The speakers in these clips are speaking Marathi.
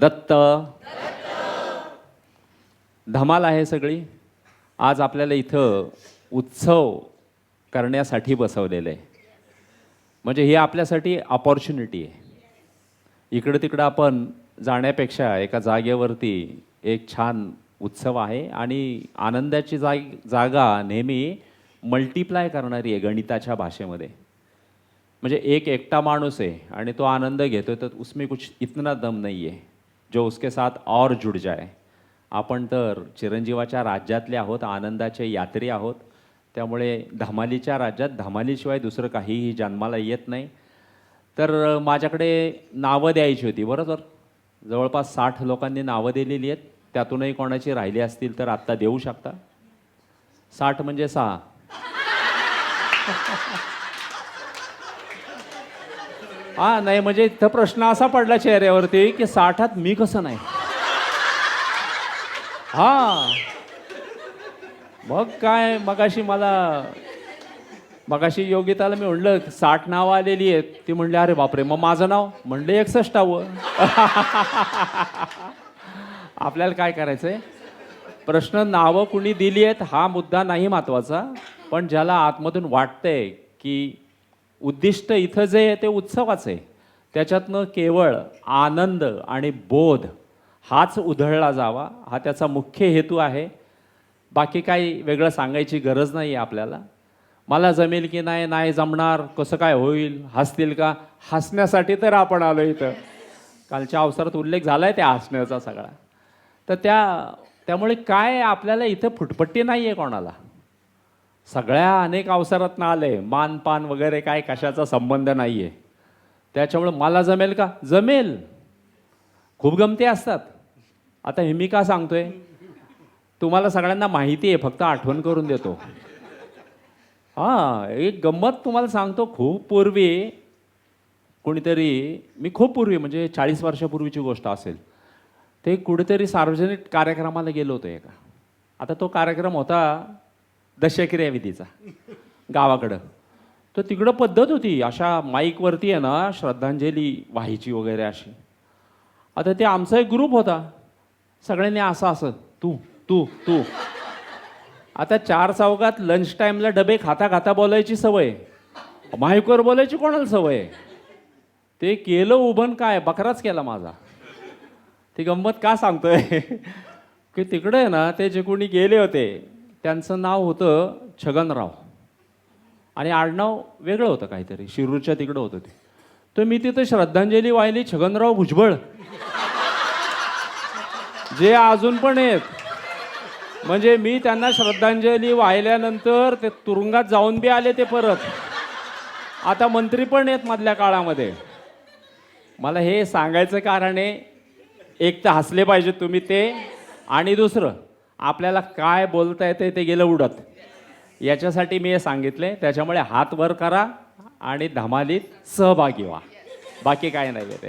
दत्त धमाल आहे सगळी. आज आपल्याला इथं उत्सव करण्यासाठी बसवलेलं आहे. म्हणजे ही आपल्यासाठी अपॉर्च्युनिटी आहे. इकडं तिकडं आपण जाण्यापेक्षा एका जागेवरती एक छान उत्सव आहे आणि आनंदाची जागा नेहमी मल्टिप्लाय करणारी आहे गणिताच्या भाषेमध्ये. म्हणजे एक एकटा माणूस आहे आणि तो आनंद घेतो तर उसमें कुछ इतना दम नहीं है जो उसके साथ और जुड़ जाए. आपण तर चिरंजीवाच्या राज्यातले आहोत, आनंदाचे यात्री आहोत. त्यामुळे धमालीच्या राज्यात धमालीशिवाय दुसरं काहीही जन्माला येत नाही. तर माझ्याकडे नावं द्यायची होती. बरोबर, जवळपास 60 लोकांनी नावं दिलेली आहेत. त्यातूनही कोणाची राहिली असतील तर आत्ता देऊ शकता. 60 म्हणजे 6. हा नाही, म्हणजे इथं प्रश्न असा पडला चेहऱ्यावरती की 60त मी कसं नाही. हा मग काय, मगाशी योगिताला मी म्हणलं 60 नावं आलेली आहेत. ती म्हणली अरे बापरे, मग माझं नाव? म्हणलं 61व. आपल्याला काय करायचंय, प्रश्न नावं कुणी दिली आहेत हा मुद्दा नाही महत्वाचा, पण ज्याला आतमधून वाटतंय की उद्दिष्ट इथं जे आहे ते उत्सवाचं आहे, त्याच्यातनं केवळ आनंद आणि बोध हाच उधळला जावा, हा त्याचा मुख्य हेतू आहे. बाकी काही वेगळं सांगायची गरज नाही आहे आपल्याला. मला जमेल की नाही, नाही जमणार, कसं काय होईल, हसतील का, हसण्यासाठी तर आपण आलो इथं. कालच्या अवसरात उल्लेख झाला आहे त्या हसण्याचा सगळा. तर त्यामुळे काय आपल्याला इथं फुटपट्टी नाही आहे कोणाला. सगळ्या अनेक अवसरात ना आले, मानपान वगैरे काय कशाचा संबंध नाही आहे. त्याच्यामुळे मला जमेल का, जमेल. खूप गमती असतात. आता हे मी का सांगतोय, तुम्हाला सगळ्यांना माहिती आहे, फक्त आठवण करून देतो. हां, एक गंमत तुम्हाला सांगतो. खूप पूर्वी कोणीतरी, मी खूप पूर्वी म्हणजे 40 वर्षापूर्वीची गोष्ट असेल, ते कुठेतरी सार्वजनिक कार्यक्रमाला गेलो होतो एका. आता तो कार्यक्रम होता दशक्रिया विधीचा गावाकडं. तर तिकडं पद्धत होती अशा माईकवरती आहे ना श्रद्धांजली व्हायची वगैरे अशी. आता ते आमचा एक ग्रुप होता, सगळ्यांनी असं तू तू तू. आता 4 चौकात लंच टाईमला डबे खाता खाता बोलायची सवय, माईकवर बोलायची कोणाला सवय. ते केलं उभं काय, बकराच केला माझा. ती गंमत का सांगतोय की तिकडे आहे ना ते जे कोणी गेले होते त्यांचं नाव होतं छगनराव आणि आडनाव वेगळं होतं काहीतरी, शिरूरच्या तिकडं होतं ते. तर मी तिथं श्रद्धांजली वाहिली छगनराव भुजबळ, जे अजून पण आहेत. म्हणजे मी त्यांना श्रद्धांजली वाहिल्यानंतर ते तुरुंगात जाऊन बी आले ते परत. आता मंत्री पण आहेत मधल्या काळामध्ये. मला हे सांगायचं कारण आहे, एक तर हसले पाहिजे तुम्ही ते, आणि दुसरं आपल्याला काय बोलता येते ते गेलं उडत, याच्यासाठी मी हे सांगितले. त्याच्यामुळे हात वर करा आणि धमालीत सहभागी व्हा, बाकी काय नाही आहे ते.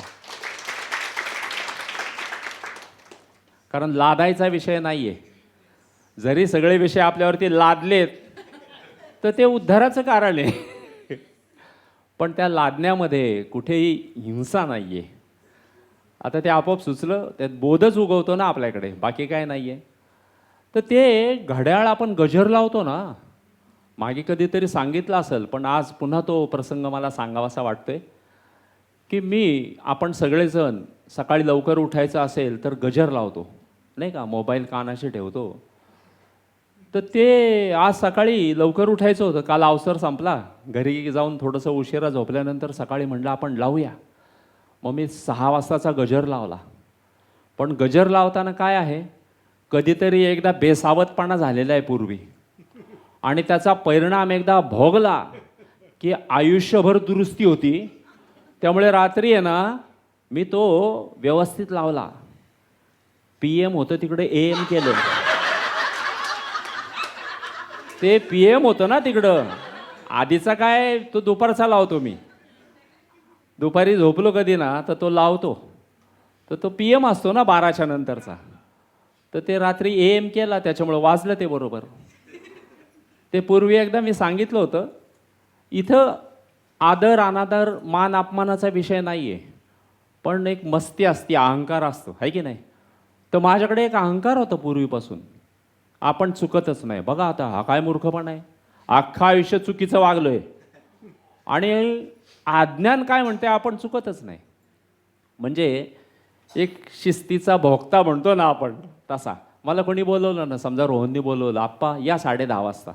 कारण लादायचा विषय नाही आहे. जरी सगळे विषय आपल्यावरती लादलेत तर ते उद्धाराचं कारण आहे. पण त्या लादण्यामध्ये कुठेही हिंसा नाही आहे. आता ते आपोआप सुचलं, त्यात बोधच उगवतो ना आपल्याकडे, बाकी काय नाही आहे. तर ते घड्याळ आपण गजर लावतो ना, मागे कधीतरी सांगितलं असेल पण आज पुन्हा तो प्रसंग मला सांगावासा वाटतोय की आपण सगळेजण सकाळी लवकर उठायचं असेल तर गजर लावतो नाही का, मोबाईल कानाशी ठेवतो. तर ते आज सकाळी लवकर उठायचं होतं, काल अवसर संपला, घरी जाऊन थोडंसं उशिरा झोपल्यानंतर सकाळी म्हटलं आपण लावूया. मग मी 6 वाजताचा गजर लावला. पण गजर लावताना काय आहे, कधीतरी एकदा बेसावधपणा झालेला आहे पूर्वी, आणि त्याचा परिणाम एकदा भोगला की आयुष्यभर दुरुस्ती होती. त्यामुळे रात्री आहे ना मी तो व्यवस्थित लावला. PM होतं तिकडे AM केलं. ते PM होतं ना तिकडं. आधीचा काय तो दुपारचा लावतो मी. दुपारी झोपलो कधी ना तर तो लावतो, तर तो PM असतो ना 12च्या नंतरचा. तर ते रात्री AM केला, त्याच्यामुळे वाजलं ते बरोबर. ते पूर्वी एकदा मी सांगितलं होतं. इथं आदर अनादर मान अपमानाचा विषय नाही आहे. पण एक मस्ती असते, अहंकार असतो, आहे की नाही? तर माझ्याकडे एक अहंकार होता पूर्वीपासून, आपण चुकतच नाही. बघा आता हा काय मूर्खपणा आहे, अख्खं आयुष्य चुकीचं वागलोय आणि अज्ञान काय म्हणते, आपण चुकतच नाही. म्हणजे एक शिस्तीचा भोगता म्हणतो ना आपण, तसा. मला कोणी बोलवलं ना, समजा रोहननी बोलवलं, आप्पा या 10:30 वाजता,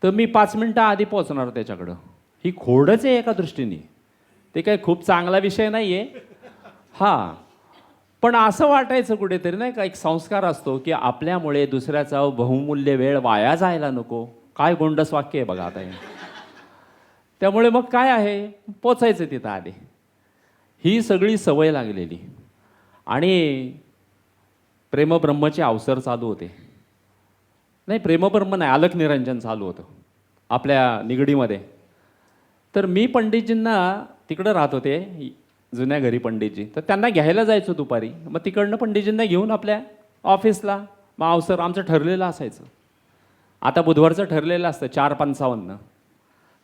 तर मी 5 मिनटं आधी पोहोचणार त्याच्याकडं. ही खोडच आहे एका दृष्टीने, ते काही खूप चांगला विषय नाही आहे. हां, पण असं वाटायचं कुठेतरी नाही का, एक संस्कार असतो की आपल्यामुळे दुसऱ्याचा बहुमूल्य वेळ वाया जायला नको. काय गोंडस वाक्य आहे बघा आता हे. त्यामुळे मग काय आहे, पोचायचं तिथं आधी. ही सगळी सवय लागलेली. आणि प्रेमब्रह्मचे अवसर चालू होते. नाही, प्रेमब्रह्म नाही, अलख निरंजन चालू होतं आपल्या निगडीमध्ये. तर मी पंडितजींना तिकडं राहत होते, जुन्या घरी पंडितजी, तर त्यांना घ्यायला जायचो दुपारी. मग तिकडनं पंडितजींना घेऊन आपल्या ऑफिसला, मग अवसर आमचं ठरलेलं असायचं. आता बुधवारचं ठरलेलं असतं 4:55,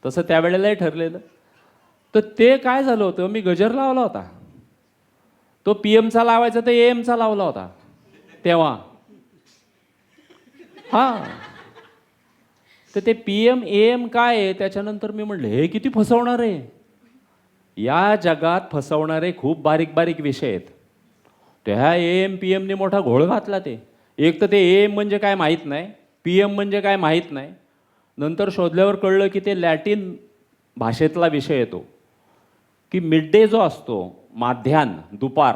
तसं त्यावेळेलाही ठरलेलं. तर ते काय झालं होतं, मी गजर लावला होता, तो PM चा लावायचा तर AM चा लावला होता तेव्हा. हां, तर ते PM AM काय आहे, त्याच्यानंतर मी म्हटलं हे किती फसवणार आहे. या जगात फसवणारे खूप बारीक बारीक विषय आहेत. त्या AM PMने मोठा घोळ घातला. ते एक तर ते AM म्हणजे काय माहीत नाही, PM म्हणजे काय माहीत नाही. नंतर शोधल्यावर कळलं की ते लॅटिन भाषेतला विषय येतो, की मिड डे जो असतो, माध्यान्ह, दुपार,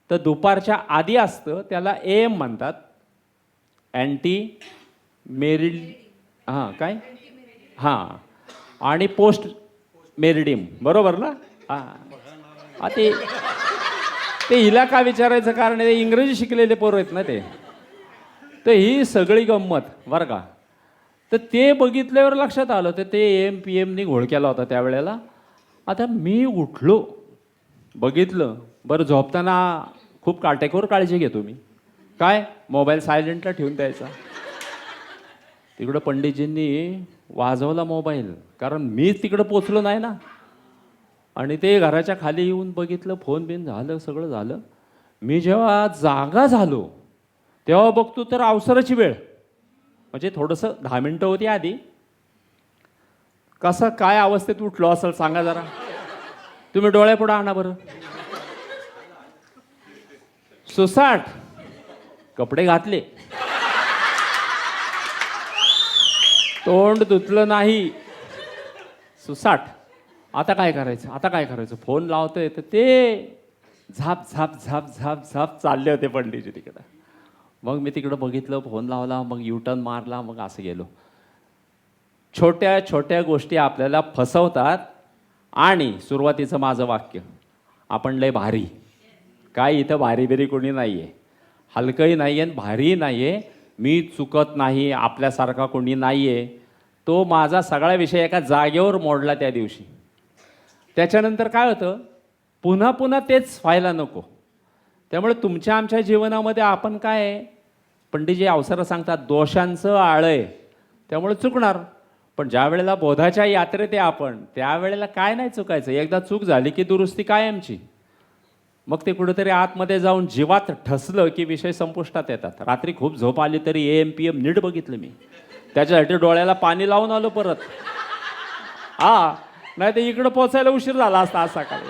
तर दुपारच्या आधी असतं त्याला AM म्हणतात. अँटी मेरिड, हां काय, हां, आणि पोस्ट मेरिडियम, बरोबर ना? हां, ते ते हिला का विचारायचं कारण आहे, इंग्रजी शिकलेले पोरं आहेत ना ते. तर ही सगळी गंमत बरं का. तर ते बघितल्यावर लक्षात आलं, तर ते AM PMनी घोळ केला होता त्यावेळेला. आता मी उठलो, बघितलं. बरं, झोपताना खूप काटेकोर काळजी घेतो मी. काय, मोबाईल सायलेंटला ठेवून द्यायचा. तिकडं पंडितजींनी वाजवला मोबाईल, कारण मी तिकडं पोचलो नाही ना. आणि ते घराच्या खाली येऊन बघितलं, फोन बिन झालं, सगळं झालं. मी जेव्हा जागा झालो तेव्हा बघतो तर अवसराची वेळ, म्हणजे थोडंसं 10 मिनटं होती आधी. कसं काय अवस्थेत उठलो असेल सांगा जरा तुम्ही, डोळ्यापुढं आणा बरं. सुसाट कपडे घातले, तोंड धुतलं नाही, सुसाट. आता काय करायचं, आता काय करायचं, फोन लावतोय तर ते झाप झाप झाप झाप झाप चालले होते पंडितजी तिकडं. मग मी तिकडं बघितलं, फोन लावला, मग युटर्न मारला, मग असं गेलो. छोट्या छोट्या गोष्टी आपल्याला फसवतात. आणि सुरुवातीचं माझं वाक्य, आपण लय भारी, काय इथं भारी बिरी कोणी नाही आहे, हलकंही नाही आहे, भारी नाही आहे, मी चुकत नाही, आपल्यासारखा कोणी नाही आहे. तो माझा सगळा विषय एका जागेवर मोडला त्या दिवशी. त्याच्यानंतर काय होतं, पुन्हा पुन्हा तेच व्हायला नको. त्यामुळे तुमच्या आमच्या जीवनामध्ये आपण काय आहे, पंडितजी अवसरं सांगतात, दोषांचं आळय, त्यामुळे चुकणार. पण ज्या वेळेला बोधाच्या यात्रेत आहे आपण, त्यावेळेला काय नाही चुकायचं. एकदा चूक झाली की दुरुस्ती कायमची. मग ते कुठेतरी आतमध्ये जाऊन जीवात ठसलं की विषय संपुष्टात येतात. रात्री खूप झोप आली तरी AM PM नीट बघितलं मी, त्याच्यासाठी डोळ्याला पाणी लावून आलो परत. हा, नाही तर इकडं पोचायला उशीर झाला असता आज सकाळी.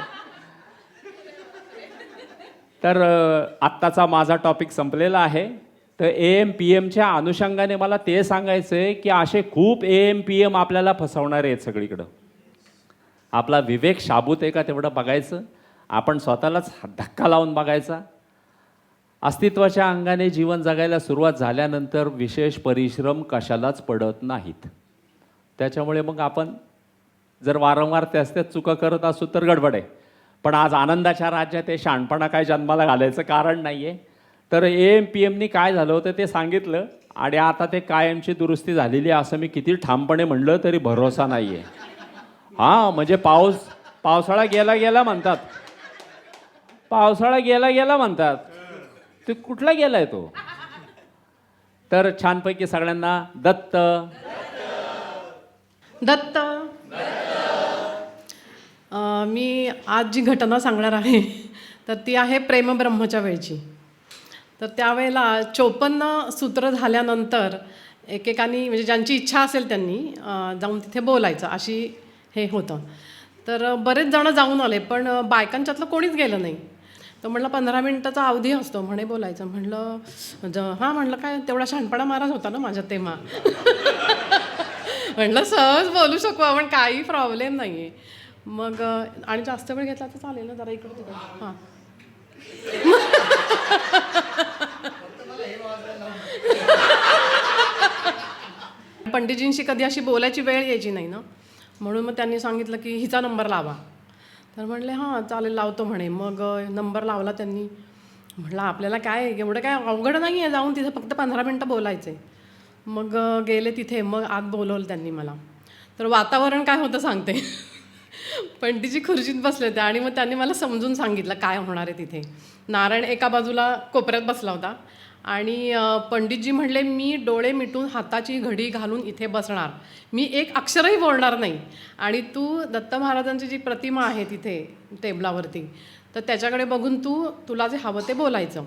तर आत्ताचा माझा टॉपिक संपलेला आहे. तर AM PMच्या अनुषंगाने मला ते सांगायचं आहे की असे खूप AM PM आपल्याला फसवणारे आहेत सगळीकडं. आपला विवेक शाबूत आहे का तेवढं बघायचं, आपण स्वतःलाच धक्का लावून बघायचा. अस्तित्वाच्या अंगाने जीवन जगायला सुरुवात झाल्यानंतर विशेष परिश्रम कशालाच पडत नाहीत. त्याच्यामुळे मग आपण जर वारंवार त्याच चुका करत असू तर गडबड आहे. पण आज आनंदाच्या राज्यात हे शहाणपणा काय जन्माला घालायचं कारण नाही आहे. तर AM PMनी काय झालं होतं ते सांगितलं, आणि आता ते कायमची दुरुस्ती झालेली आहे असं मी किती ठामपणे म्हणलं तरी भरोसा नाही आहे. हां, म्हणजे पावसाळा गेला गेला म्हणतात, पावसाळा गेला गेला म्हणतात, ते कुठला गेलाय तो. तर छानपैकी सगळ्यांना दत्त दत्त. मी आज जी घटना सांगणार आहे तर ती आहे प्रेमब्रह्मच्या वेळची. तर त्यावेळेला 54 सूत्र झाल्यानंतर एकेकानी म्हणजे ज्यांची इच्छा असेल त्यांनी जाऊन तिथे बोलायचं अशी हे होतं. तर बरेच जण जाऊन आले, पण बायकांच्यातलं कोणीच गेलं नाही. तर म्हटलं 15 मिनिटाचा अवधी असतो म्हणे बोलायचं. म्हटलं हां, म्हटलं काय तेवढा शहाणपणा महाराज होता ना माझ्यात तेव्हा. म्हटलं सहज बोलू शकू आपण, काही प्रॉब्लेम नाही आहे. मग आणि जास्त वेळ घेतला तर चालेल ना, जरा इकडे तिकडे. हां. पंडितजींशी कधी अशी बोलायची वेळ यायची नाही ना, म्हणून मग त्यांनी सांगितलं की हिचा नंबर लावा. तर म्हणले हां चालेल लावतो म्हणे. मग नंबर लावला त्यांनी. म्हटलं आपल्याला काय एवढं काय अवघड नाही आहे, जाऊन तिथं फक्त 15 मिनटं बोलायचं आहे. मग गेले तिथे. मग आत बोलवलं त्यांनी मला. तर वातावरण काय होतं सांगते. पंडितजी खुर्चीत बसले होते आणि मग त्यांनी मला समजून सांगितलं काय होणार आहे तिथे. नारायण एका बाजूला कोपऱ्यात बसला होता आणि पंडितजी म्हणले मी डोळे मिटून हाताची घडी घालून इथे बसणार, मी एक अक्षरही बोलणार नाही, आणि तू दत्त महाराजांची जी प्रतिमा आहे तिथे टेबलावरती, तर त्याच्याकडे बघून तुला जे हवं ते बोलायचं.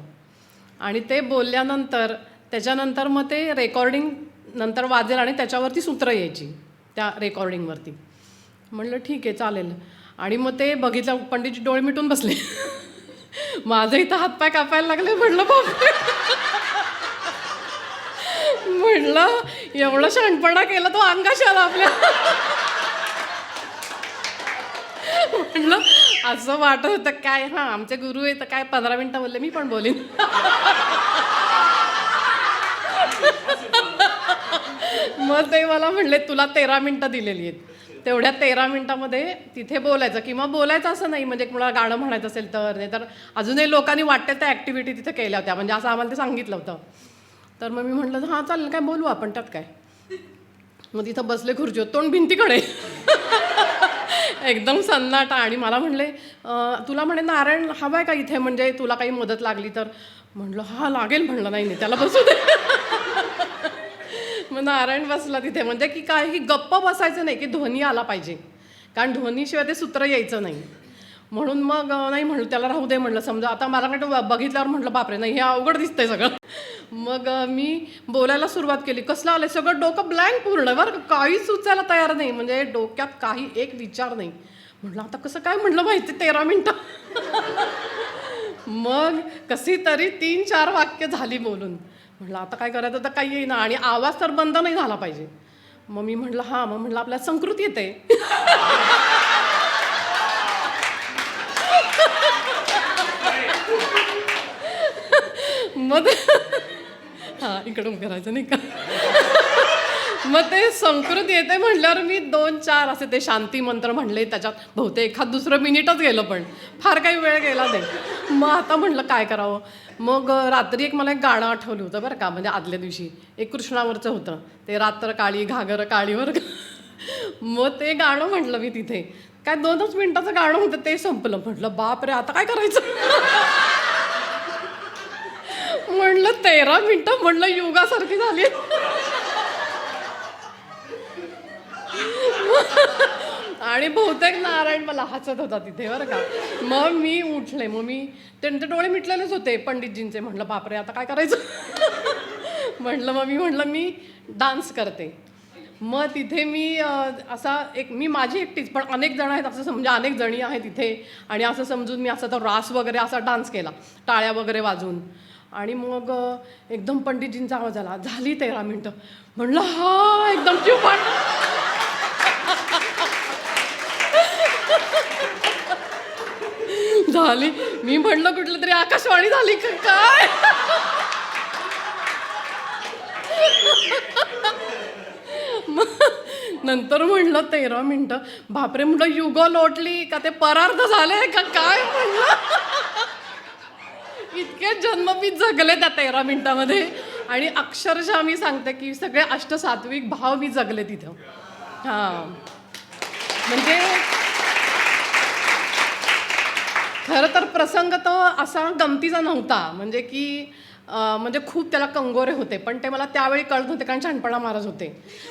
आणि ते बोलल्यानंतर त्याच्यानंतर मग ते रेकॉर्डिंग नंतर वाजेल आणि त्याच्यावरती सूत्र यायची त्या रेकॉर्डिंगवरती. म्हणलं ठीक आहे चालेल. आणि मग ते बघितलं, पंडितजी डोळे मिटून बसले. माझं इथं हातपाय कापायला लागले. म्हणलं बापरे, म्हणलं एवढं शहाणपणा केला तो अंगाशी आला आपल्या. म्हणलं असं वाटत होतं काय हां आमचे गुरु आहे तर काय 15 मिनटं बोलले, मी पण बोलीन. मग ते मला म्हणले तुला 13 मिनटं दिलेली आहेत, तेवढ्या 13 मिनटामध्ये तिथे बोलायचं. किंवा बोलायचं असं नाही, म्हणजे कुणाला गाणं म्हणायचं असेल तर, नाही तर अजूनही लोकांनी वाटते त्या ॲक्टिव्हिटी तिथे केल्या होत्या, म्हणजे असं आम्हाला ते सांगितलं होतं. तर मग मी म्हटलं हां चालेल काय बोलू आपण, त्यात काय. मग तिथं बसले खुर्चीवर, तोंड भिंतीकडे. एकदम सन्नाटा. आणि मला म्हणले तुला म्हणे नारायण हवा आहे का इथे, म्हणजे तुला काही मदत लागली तर. म्हटलं हां लागेल. म्हणलं नाही त्याला बसू दे. मग नारायण बसला तिथे. म्हणजे की काय की गप्प बसायचं नाही, की ध्वनी आला पाहिजे, कारण ध्वनीशिवाय ते सूत्र यायचं नाही. म्हणून मग नाही म्हणलं त्याला राहू दे. म्हणलं समजा आता मला काय बघितल्यावर म्हटलं बापरे नाही हे अवघड दिसतंय सगळं. मग मी बोलायला सुरुवात केली. कसलं आलं सगळं, डोकं ब्लँक पूर्ण बरं, काहीच सुचायला तयार नाही, म्हणजे डोक्यात काही एक विचार नाही. म्हटलं आता कसं काय, म्हटलं माहिती 13 मिनटं. मग कशी तरी 3-4 वाक्य झाली बोलून. म्हटलं आता काय करायचं, तर काही येईना आणि आवाज तर बंद नाही झाला पाहिजे. मग मी म्हटलं हां, मग म्हटलं आपल्याला संस्कृत येते. मग हां इकडून करायचं नाही का. मग ते संस्कृत येते म्हटल्यावर मी 2-4 असे ते शांती मंत्र म्हणले. त्याच्यात बहुतेक एखाद दुसरं मिनिटच गेलं, पण फार काही वेळ गेला नाही. मग आता म्हटलं काय करावं. मग रात्री मला एक गाणं आठवलं होतं बरं का, म्हणजे आदल्या दिवशी एक कृष्णावरचं होतं ते, रात्र काळी घागर काळीवर. मग ते गाणं म्हटलं मी तिथे. काय 2च मिनिटाचं गाणं होतं, ते संपलं. म्हटलं बापरे आता काय करायचं. म्हणलं 13 मिनिटं म्हणलं युगासारखी झाली. आणि बहुतेक नारायण मला हसत होता तिथे बरं का. मग मी उठले. मग मी त्यांचे डोळे मिटलेलेच होते पंडितजींचे. म्हटलं बापरे आता काय करायचं. म्हटलं मी डान्स करते. मग तिथे मी असा मी माझी एकटीच, पण अनेक जण आहेत असं म्हणजे अनेक जणी आहेत तिथे, आणि असं समजून मी असा तो रास वगैरे असा डान्स केला टाळ्या वगैरे वाजवून. आणि मग एकदम पंडितजींचा आवाज आला, झाली 13 मिनटं. म्हणलं हा एकदम चिवपाट. झाली. मी म्हणलं कुठलं तरी आकाशवाणी झाली का काय. नंतर म्हणलं 13 मिनटं बापरे, म्हटलं युग लोटली का ते परार्थ झाले का काय. म्हणलं इतके जन्म मी जगले त्या 13 मिनिटामध्ये. आणि अक्षरशः मी सांगते की सगळे अष्टसात्विक भाव मी जगले तिथं. हां म्हणजे खरं तर प्रसंग तो असा गमतीचा नव्हता, म्हणजे की म्हणजे खूप त्याला कंगोरे होते, पण ते मला त्यावेळी कळत नव्हते कारण शहाणपणा महाराज होते.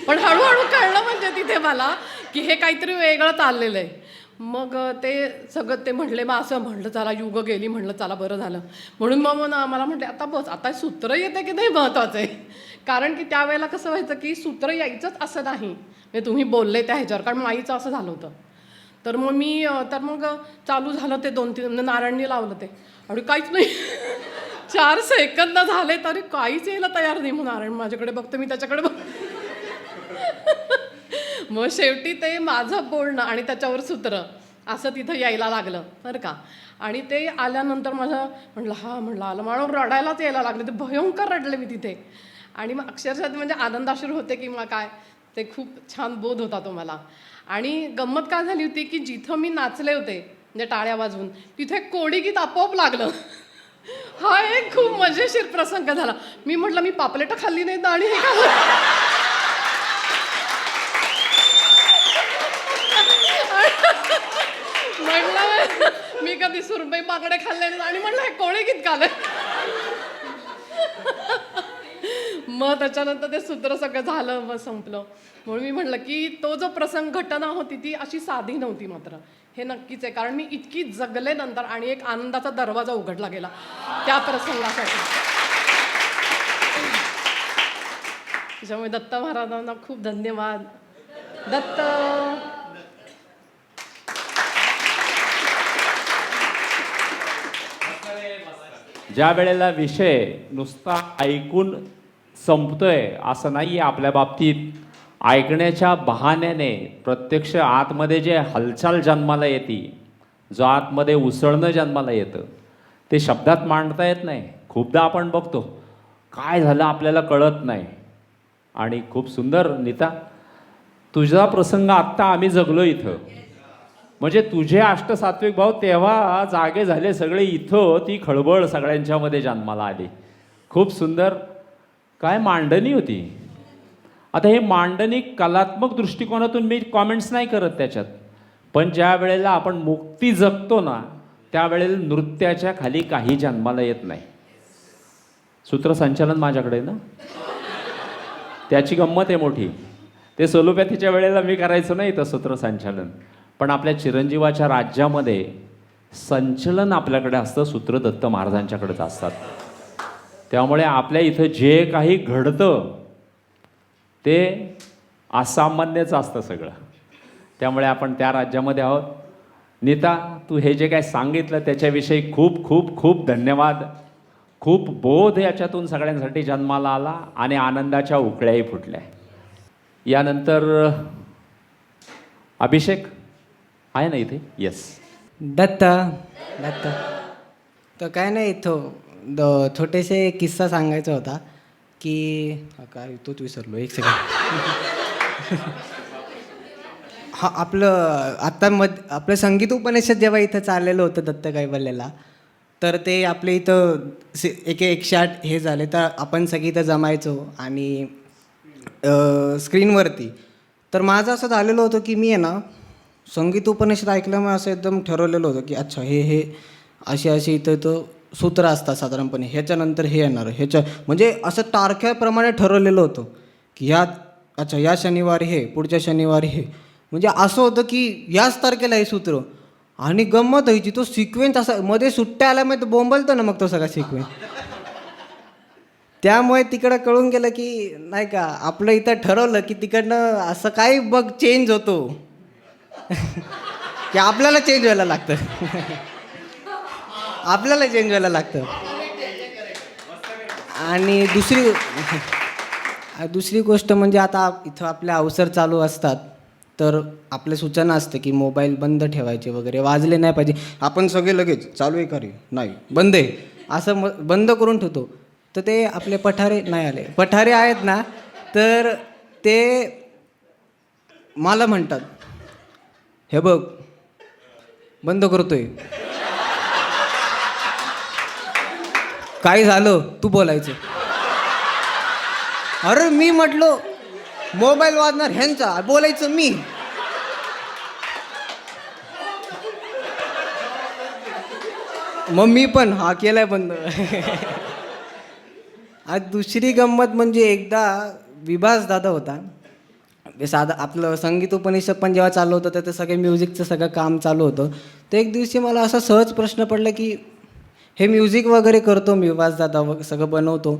पण हळूहळू कळलं म्हणजे तिथे मला की हे काहीतरी वेगळं चाललेलं आहे. मग ते सगळं ते म्हटले, मग असं म्हटलं चला युग गेली, म्हटलं चला बरं झालं. म्हणून मग मला म्हटले आता बस, आता सूत्र येते की नाही महत्त्वाचं आहे. कारण की त्यावेळेला कसं व्हायचं की सूत्र यायचंच असं नाही, म्हणजे तुम्ही बोलले त्या ह्याच्यावर, कारण माईचं असं झालं होतं. तर मग चालू झालं ते 2-3 नारायणनी लावलं ते, आणि काहीच नाही. 4 सेकंद झाले तरी काहीच यायला तयार नाही. मग नारायण माझ्याकडे बघते, मी त्याच्याकडे बघते. मग शेवटी ते माझं बोलणं आणि त्याच्यावर सूत्र असं तिथं यायला लागलं बरं का. आणि ते आल्यानंतर म्हटलं आलं, म्हणून रडायलाच यायला लागले. ते भयंकर रडले मी तिथे. आणि मग अक्षरशः म्हणजे आनंदाश्रू होते की मग काय, ते खूप छान बोध होता तो मला. आणि गंमत काय झाली होती की जिथं मी नाचले होते म्हणजे टाळ्या वाजवून, तिथे कोडी गीत आपोआप लागलं. हा एक खूप मजेशीर प्रसंग झाला. मी म्हटलं मी पापलेटं खाल्ली नाहीत आणि हे काय. म्हटलं मी कधी सुरमई बांगडे खाल्ले नाहीत आणि म्हटलं हे कोळी गीत का आलंय. मग त्याच्यानंतर ते सूत्र सगळं झालं, मग संपलं. म्हणून मी म्हटलं की तो जो प्रसंग घटना होती ती अशी साधी नव्हती मात्र, हे नक्कीच आहे. कारण मी इतकी जगले नंतर आणि एक आनंदाचा दरवाजा उघडला गेला त्या प्रसंगासाठी. त्याच्यामुळे दत्त महाराजांना खूप धन्यवाद. दत्त. ज्या वेळेला विषय नुसता ऐकून संपतोय असं नाही आहे आपल्या बाबतीत, ऐकण्याच्या बहाण्याने प्रत्यक्ष आतमध्ये जे हालचाल जन्माला येते, जो आतमध्ये उसळणं जन्माला येतं, ते शब्दात मांडता येत नाही. खूपदा आपण बघतो काय झालं आपल्याला कळत नाही. आणि खूप सुंदर नीता, तुझा प्रसंग आत्ता आम्ही जगलो इथं. म्हणजे तुझे अष्टसात्विक भाव तेव्हा जागे झाले सगळे इथं, ती खळबळ सगळ्यांच्यामध्ये जन्माला आली. खूप सुंदर काय मांडणी होती. आता हे मांडणी कलात्मक दृष्टिकोनातून मी कॉमेंट्स नाही करत त्याच्यात, पण ज्या वेळेला आपण मुक्ती जगतो ना, त्यावेळेला नृत्याच्या खाली काही जन्माला येत नाही. सूत्रसंचालन माझ्याकडे ना, त्याची गंमत आहे मोठी. ते सोलोपॅथीच्या वेळेला मी करायचो नाही तर सूत्रसंचालन, पण आपल्या चिरंजीवाच्या राज्यामध्ये संचलन आपल्याकडे असतं, सूत्र दत्त महाराजांच्याकडेच असतात. त्यामुळे आपल्या इथं जे काही घडतं ते असामान्यच असतं सगळं. त्यामुळे आपण त्या राज्यामध्ये आहोत. नीता, तू हे जे काय सांगितलं त्याच्याविषयी खूप खूप खूप धन्यवाद. खूप बोध याच्यातून सगळ्यांसाठी जन्माला आला आणि आनंदाच्या उकळ्याही फुटल्या. यानंतर अभिषेक आहे ना इथे? येस. दत्त. तर काय नाही, छोटेसे किस्सा सांगायचा होता की काय तोच विसरलो, एक सेकंड. हा, आपलं संगीत उपनिषद जेव्हा इथं चाललेलं होतं दत्त कैवल्याला, तर ते आपले इथं 108 हे झाले, तर आपण सगळी इथं जमायचो आणि स्क्रीनवरती. तर माझं असं झालेलं होतं की मी आहे ना संगीत उपनिषद ऐकल्यामुळे असं एकदम ठरवलेलं होतं की अच्छा हे असे इथं सूत्र असतात साधारणपणे, ह्याच्यानंतर हे येणार, म्हणजे असं तारखेप्रमाणे ठरवलेलं होतं की या शनिवारी हे, पुढच्या शनिवारी हे, म्हणजे असं होतं की याच तारखेला हे सूत्र. आणि गंमत व्हायची, तो सिक्वेन्स असा मध्ये सुट्ट्या आल्यामुळे तो बोंबलतो ना मग तो सगळा सिक्वेन्स. त्यामुळे तिकडं कळून गेलं की नाही का, आपलं इथं ठरवलं की तिकडनं असं काही बघ चेंज होतो की आपल्याला चेंज व्हायला लागतं. आपल्याला चेंज व्हायला लागतं. आणि दुसरी गोष्ट म्हणजे आता इथं आपले अवसर चालू असतात, तर आपल्या सूचना असते की मोबाईल बंद ठेवायचे वगैरे, वाजले नाही पाहिजे. आपण सगळे लगेच चालू आहे का रे, नाही बंद आहे असं बंद करून ठेवतो. तर ते आपले पठारे नाही आले, पठारे आहेत ना, तर ते मला म्हणतात हे बघ बंद करतोय, काय झालं तू बोलायचं. अरे मी म्हटलो मोबाईल वाजणार ह्यांचा, बोलायचं मी. मग मी पण हा केलाय बंद. आज दुसरी गंमत म्हणजे एकदा विभास दादा होता, साधं आपलं संगीत उपनिषद पण जेव्हा चालू होतं तर ते सगळे म्युझिकचं सगळं काम चालू होतं. तर एक दिवशी मला असा सहज प्रश्न पडला की हे म्युझिक वगैरे करतो मी, वाजदादा सगळं बनवतो,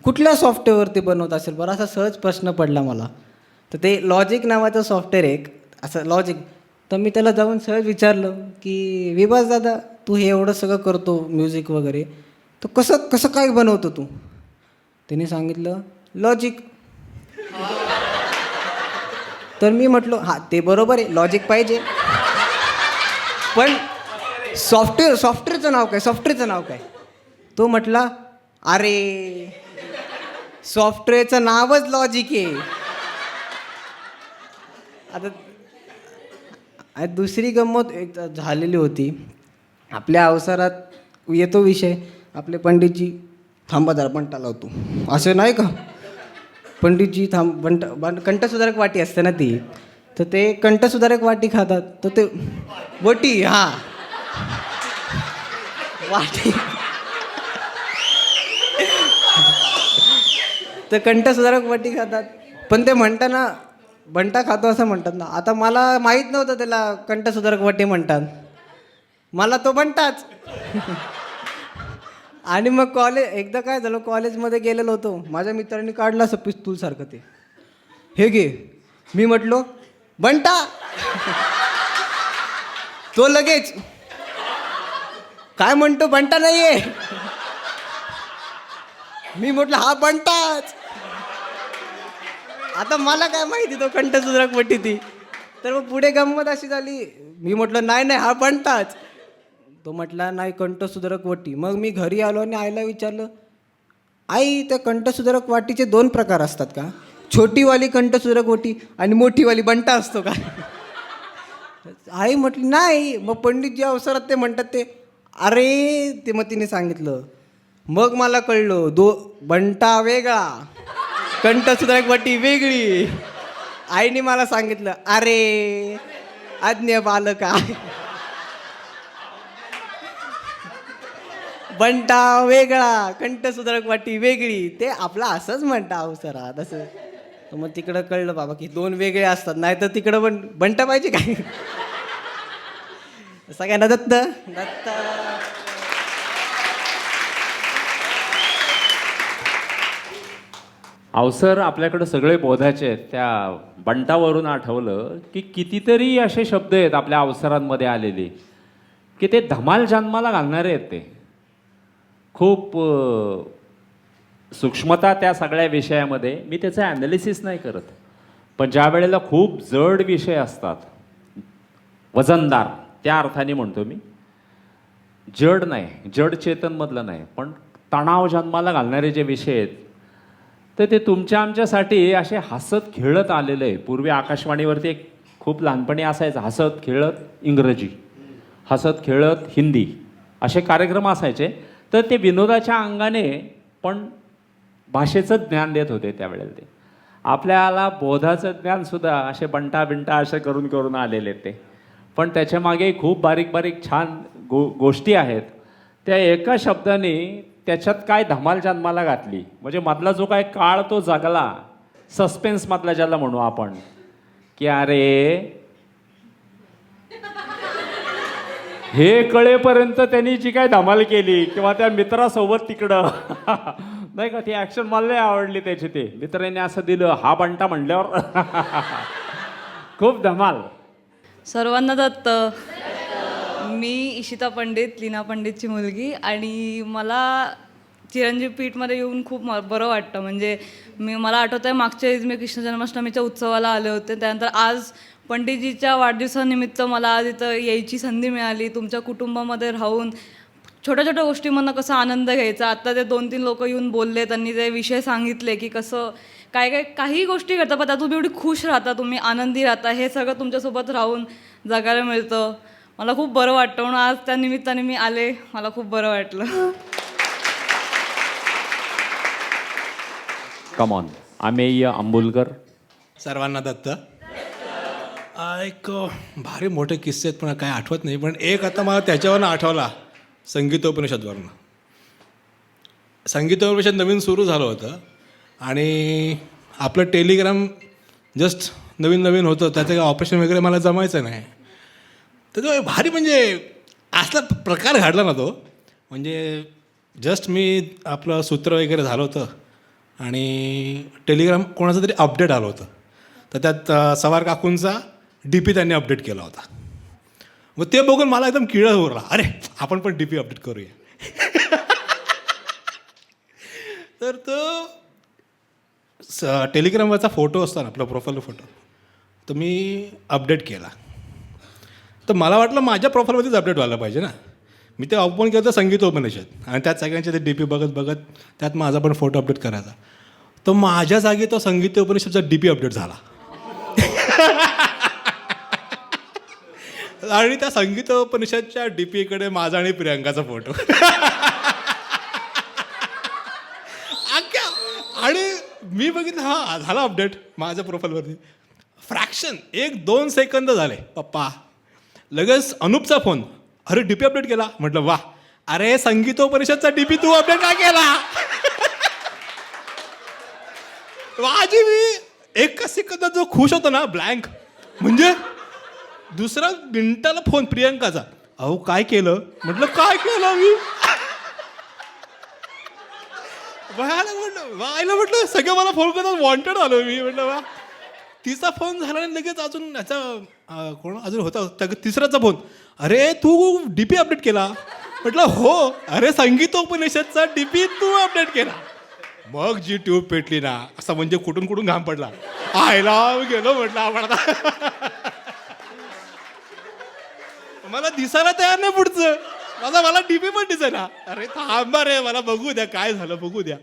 कुठल्या सॉफ्टवेअरवरती बनवत असेल बरं, असा सहज प्रश्न पडला मला. तर ते लॉजिक नावाचं सॉफ्टवेअर आहे एक असं लॉजिक. तर मी त्याला जाऊन सहज विचारलं की विभास दादा तू हे एवढं सगळं करतो म्युझिक वगैरे, तर कसं कसं काय बनवतो तू? त्याने सांगितलं लॉजिक. तर मी म्हटलो हां ते बरोबर आहे, लॉजिक पाहिजे, पण सॉफ्टवेअरचं नाव काय? तो म्हटला अरे सॉफ्टवेअरचं नावच लॉजिक आहे. आता दुसरी गंमत एक झालेली होती. आपल्या अवसरात येतो विषय, आपले पंडितजी थांबा जरा बंटा लावतो असं नाही का, पंडितजी कंठसुधारक वाटी असते ना ती, तर ते कंठसुधारक वाटी खातात. तर ते वटी वाटी तर कंठसुधारक वाटी खातात, पण ते म्हणताना बंटा खातो असं म्हणतात ना. आता मला माहीत नव्हतं त्याला कंठसुधारक वाटी म्हणतात, मला तो बंटाच. आणि मग एकदा काय झालं, कॉलेजमध्ये गेलेलो होतो, माझ्या मित्रांनी काढलं असं पिस्तूलसारखं ते, हे घे. मी म्हटलो बंटा. तो लगेच काय म्हणतो बंटा नाहीये. मी म्हटलं हा बंटाच. आता मला काय माहिती तो कंठसुधारक वटी ती. तर मग पुढे गंमत अशी झाली, मी म्हटलं नाही हा बंटाच. तो म्हटला नाही कंठसुधारक वटी. मग मी घरी आलो आणि आईला विचारलं, आई त्या कंठसुधारक वाटीचे 2 प्रकार असतात का? छोटीवाली कंठसुधारक वटी आणि मोठीवाली बंटा असतो का? आई म्हटली नाही. मग पंडितजी अवसरात ते म्हणतात ते अरे ते, मग तिने सांगितलं. मग मला कळलं बंटा वेगळा, कंठसुधारक वटी वेगळी. आईने मला सांगितलं अरे अज्ञ बालका, बंटा वेगळा कंठसुधारक वाटी वेगळी. ते आपला असंच म्हणता अवसरात असं. तर मग तिकडं कळलं बाबा की 2 वेगळे असतात, नाही तर तिकडं पण बंटा पाहिजे काय. सगळ्यांना दत्त. अवसर आपल्याकडे सगळे बोधाचे आहेत. त्या बंटावरून आठवलं की कितीतरी असे शब्द आहेत आपल्या अवसरांमध्ये आलेले की ते धमाल जन्माला घालणारे आहेत. ते खूप सूक्ष्मता त्या सगळ्या विषयामध्ये. मी त्याचं ॲनालिसिस नाही करत, पण ज्या वेळेला खूप जड विषय असतात, वजनदार त्या अर्थाने म्हणतो मी, जड नाही, जड चेतनमधलं नाही, पण तणाव जन्माला घालणारे जे विषय आहेत, तर ते तुमच्या आमच्यासाठी असे हसत खेळत आलेलं आहे. पूर्वी आकाशवाणीवरती एक खूप लहानपणी असायचं, हसत खेळत इंग्रजी, हसत खेळत हिंदी, असे कार्यक्रम असायचे. तर ते विनोदाच्या अंगाने पण भाषेचं ज्ञान देत होते त्यावेळेला. ते आपल्याला बोधाचं ज्ञानसुद्धा असे बंटा बिंटा असे करून करून आलेले ते. पण त्याच्यामागे खूप बारीक बारीक छान गोष्टी आहेत. त्या एका शब्दाने त्याच्यात काय धमाल जन्माला घातली, म्हणजे मधला जो काय काळ तो जगला, सस्पेन्समधला ज्याला म्हणू आपण, की अरे हे कळेपर्यंत त्यांनी जी काय धमाल केली, किंवा त्या मित्रासोबत तिकडं नाही का, ती ॲक्शन मला नाही आवडली त्याची. ते मित्रांनी असं दिलं हा बंटा म्हणल्यावर खूप धमाल. सर्वांना दत्त. मी इशिता पंडित, लीना पंडितची मुलगी, आणि मला चिरंजीव पीठमध्ये येऊन खूप बरं वाटतं. म्हणजे मला आठवतं आहे मागच्या वेळेस मी कृष्ण जन्माष्टमीच्या उत्सवाला आले होते, त्यानंतर आज पंडितजीच्या वाढदिवसानिमित्त मला आज इथं यायची संधी मिळाली. तुमच्या कुटुंबामध्ये राहून छोट्या छोट्या गोष्टींमधनं कसा आनंद घ्यायचा. आत्ता ते 2-3 लोक येऊन बोलले, त्यांनी ते विषय सांगितले की कसं काही गोष्टी करता, पण त्यातून एवढी खुश राहता, तुम्ही आनंदी राहता, हे सगळं तुमच्यासोबत राहून जगायला मिळतं. मला खूप बरं वाटतं, म्हणून आज त्या निमित्ताने मी आले, मला खूप बरं वाटलं. Come on. अमेय अंबुलकर. सर्वांना दत्त. एक भारी मोठे किस्से आहेत, पण काय आठवत नाही, पण एक आता मला त्याच्यावरनं आठवला, संगीतोपनिषदवरनं. संगीतोपनिषद नवीन सुरू झालं होतं आणि आपलं टेलिग्राम जस्ट नवीन नवीन होतं, त्याचं काही ऑपरेशन वगैरे मला जमायचं नाही. तर तो भारी म्हणजे असला प्रकार घडला ना तो. म्हणजे जस्ट मी आपलं सूत्र वगैरे झालं होतं आणि टेलिग्राम कोणाचं तरी अपडेट आलं होतं. तर त्यात सवार काकूंचा डी पी त्यांनी अपडेट केला होता. मग ते बघून मला एकदम किळा उरला, अरे आपण पण डी पी अपडेट करूया. तर तो टेलिग्रामवरचा फोटो असतो ना, आपला प्रोफाईल फोटो, तो मी अपडेट केला. तर मला वाटलं माझ्या प्रोफाईलमध्येच अपडेट व्हायला पाहिजे ना. मी ते ओपन केलं तर संगीत उपनिषद आणि त्यात सगळ्यांचे ते डी पी बघत बघत त्यात माझा पण फोटो अपडेट करायचा. तर माझ्या जागी तो संगीत उपनिषदचा डी पी अपडेट झाला. आणि त्या संगीत उपनिषदच्या डी पीकडे माझा आणि प्रियंकाचा फोटो. आणि मी बघितलं हा झाला अपडेट माझ्या प्रोफाईलवरती. फ्रॅक्शन 1-2 सेकंद झाले पप्पा, लगेच अनूपचा फोन, अरे डी पी अपडेट केला. म्हटलं वा, अरे संगीतोपनिषदचा डी पी तू अपडेट का केला. माझी मी एका सेकंदात जो खुश होतो ना, ब्लँक. म्हणजे दुसऱ्या मिनिटाला फोन प्रियंकाचा, अहो काय केलं. म्हटलं काय केलं मी. म्हटलं सगळं मला फोन करतात, वॉन्टेड आलो मी. म्हटलं वा. तिचा फोन झाला आणि लगेच अजून याचा कोण अजून होता तिसऱ्याचा फोन, अरे तू डी पी अपडेट केला. म्हटलं हो, अरे संगीतोपनिषदचा डी पी तू अपडेट केला. मग जी ट्यूब पेटली ना, असं म्हणजे कुठून कुठून घाम पडला. आयला गेलो म्हटलं आपण आता. मला दिसायला तयार नाही पुढचं, मला डी पी पण दिसायला. अरे थांबा रे, मला बघू द्या काय झालं, बघू द्या.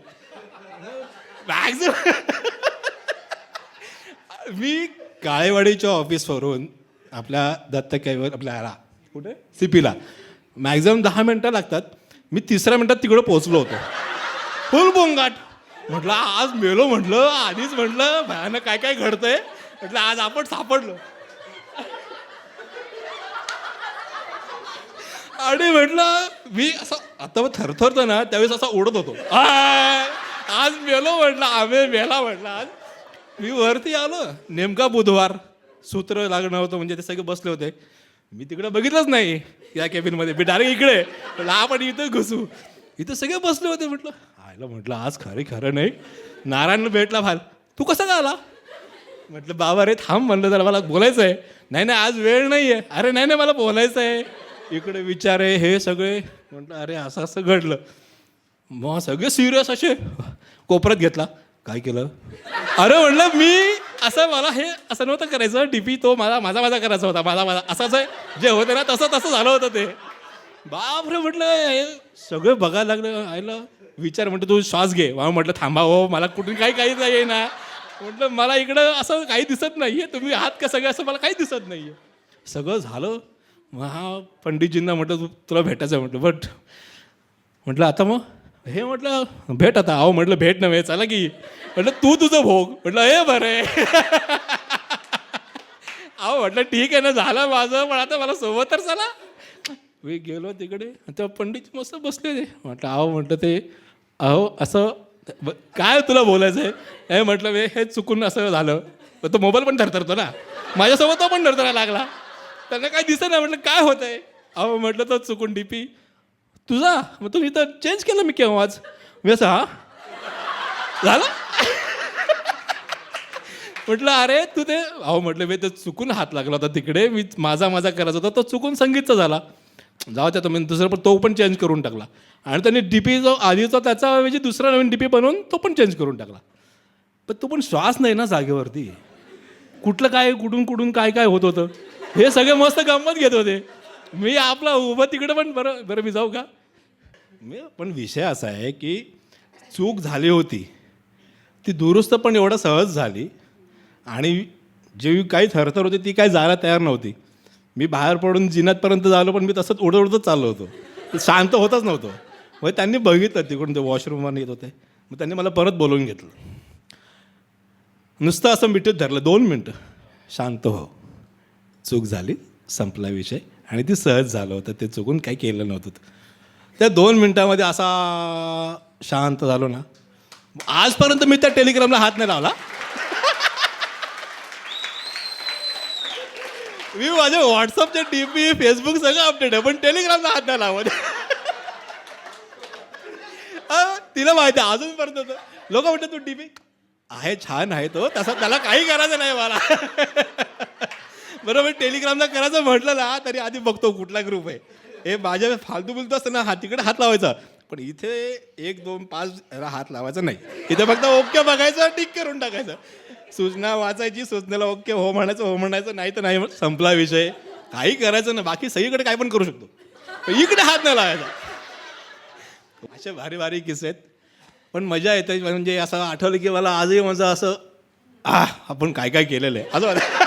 मी काळेवाडीच्या ऑफिसवरून आपल्या दत्त कैवर आपल्या आला कुठे सीपीला मॅक्झिमम 10 मिनटं लागतात. मी 3ऱ्या मिनटात तिकडं पोहोचलो होतो. फुल बोंगाट. म्हटलं आज मेलो. म्हटलं आधीच म्हटलं भयानक काय काय घडतंय. म्हटलं आज आपण सापडलो. आणि म्हटलं मी असं आता मग थरथरतो ना, त्यावेळेस असा उडत होतो. आज मेलो म्हटलं, आम्ही मेला म्हटलं. आज मी वरती आलो, नेमका बुधवार, सूत्र लागणं होतं म्हणजे ते सगळे बसले होते. मी तिकडे बघितलंच नाही या केबिनमध्ये, मी डायरेक्ट इकडे. म्हटलं आपण इथं घुसू. इथं सगळे बसले होते. म्हटलं आयला, म्हटलं आज खरं नाही. नारायण भेटला फाल, तू कसा का आला. म्हटलं बाबा रे थांब, म्हणलं जरा मला बोलायचं आहे. नाही आज वेळ नाही आहे. अरे नाही मला बोलायचं आहे. इकडे विचार आहे हे सगळे. म्हटलं अरे असं असं घडलं. मग सगळे सिरियस असे कोपऱ्यात घेतला. काय केलं. अरे म्हटलं मी असं, मला हे असं नव्हतं करायचं. डीपी तो माझा करायचा होता. माझा असंच आहे जे होतं ना, तसं झालं होतं ते. बापरे म्हटलं हे सगळं बघायला लागलं. आयला विचार म्हणतो तू श्वास घे. म्हटलं थांबा हो, मला कुठून काही नाही ना. म्हटलं मला इकडं असं काही दिसत नाही आहे. तुम्ही आहात का सगळं, असं मला काही दिसत नाही आहे. सगळं झालं. मग हा पंडितजींना म्हटलं तुला भेटायचं आहे. म्हटलं म्हटलं आता मग हे म्हटलं भेट आता. अहो म्हटलं भेट नव्हे, चला की. म्हटलं तू तुझं भोग. म्हटलं हे बरं. अहो म्हटलं ठीक आहे ना, झालं माझं, पण आता मला सोबत तर चला. मी गेलो तिकडे, तेव्हा पंडित मस्त बसले होते. म्हटलं अहो म्हटलं ते अहो असं काय तुला बोलायचं आहे. हे म्हटलं हे चुकून असं झालं. तो मोबाईल पण थरथरतो ना, माझ्यासोबत तो पण थरथरायला लागला. त्यांना काय दिसत नाही. म्हटलं काय होत आहे. अहो म्हटलं तर चुकून डी पी तुझा, मग तुम्ही तर चेंज केलं मी केव्हाच. मी असं हा झालं. म्हटलं अरे तू ते अहो म्हटलं मी ते चुकून हात लागला होता तिकडे. मी माझा करायचा होता, तो चुकून संगीतचा झाला. जाऊ त्या तुम्ही दुसरं पण तो पण चेंज करून टाकला. आणि त्यांनी डी पी जो आधीचा त्याचा ऐवजी दुसरा नवीन डी पी बनवून तो पण चेंज करून टाकला. पण तो पण श्वास नाही ना जागेवरती. कुठलं काय कुठून काय होत होतं. हे सगळे मस्त गंमत घेत होते. मी आपला उभं तिकडे पण बरं मी जाऊ का. पण विषय असा आहे की चूक झाली होती ती दुरुस्त पण एवढं सहज झाली. आणि जी काही थरथर होती ती काही जायला तयार नव्हती. मी बाहेर पडून जिन्यातपर्यंत झालो, पण मी तसंच उडतच चाललो होतो. शांत होतच नव्हतो. मग त्यांनी बघितलं तिकडून ते वॉशरूमवर येत होते. मग त्यांनी मला परत बोलवून घेतलं. नुसतं असं मिठीत धरलं 2 मिनटं, शांत हो, चूक झाली, संपला विषय. आणि ती सहज झालं होतं, ते चुकून काही केलं नव्हतं. त्या 2 मिनटामध्ये असा शांत झालो ना. आजपर्यंत मी त्या टेलिग्रामला हात नाही लावला. मी माझ्या व्हॉट्सअपचे DP फेसबुक सगळं अपडेट आहे, पण टेलिग्रामचा हात नाही लावत. तिला माहिती आहे अजूनपर्यंत लोक म्हणतात तू DP आहे, छान आहे तो, तसा त्याला काही करायचं नाही मला. बरोबर टेलिग्रामला करायचं म्हटलं ना तरी आधी बघतो कुठला ग्रुप आहे. हे माझ्या फालतू बोलतो असताना तिकडे हात लावायचा, पण इथे 1, 2, 5 ह्याला हात लावायचा नाही. इथे फक्त ओके बघायचं, टिक करून टाकायचं. सूचना वाचायची, सूचनेला ओके हो म्हणायचं नाही तर नाही, संपला विषय. काही करायचं नाही, बाकी सगळीकडे काय पण करू शकतो, पण इकडे हात नाही लावायचा. असे भारी भारी किस्से आहेत, पण मजा येते. म्हणजे असं आठवलं की मला आजही माझं असं आपण काय काय केलेलं आहे असं वाटतं.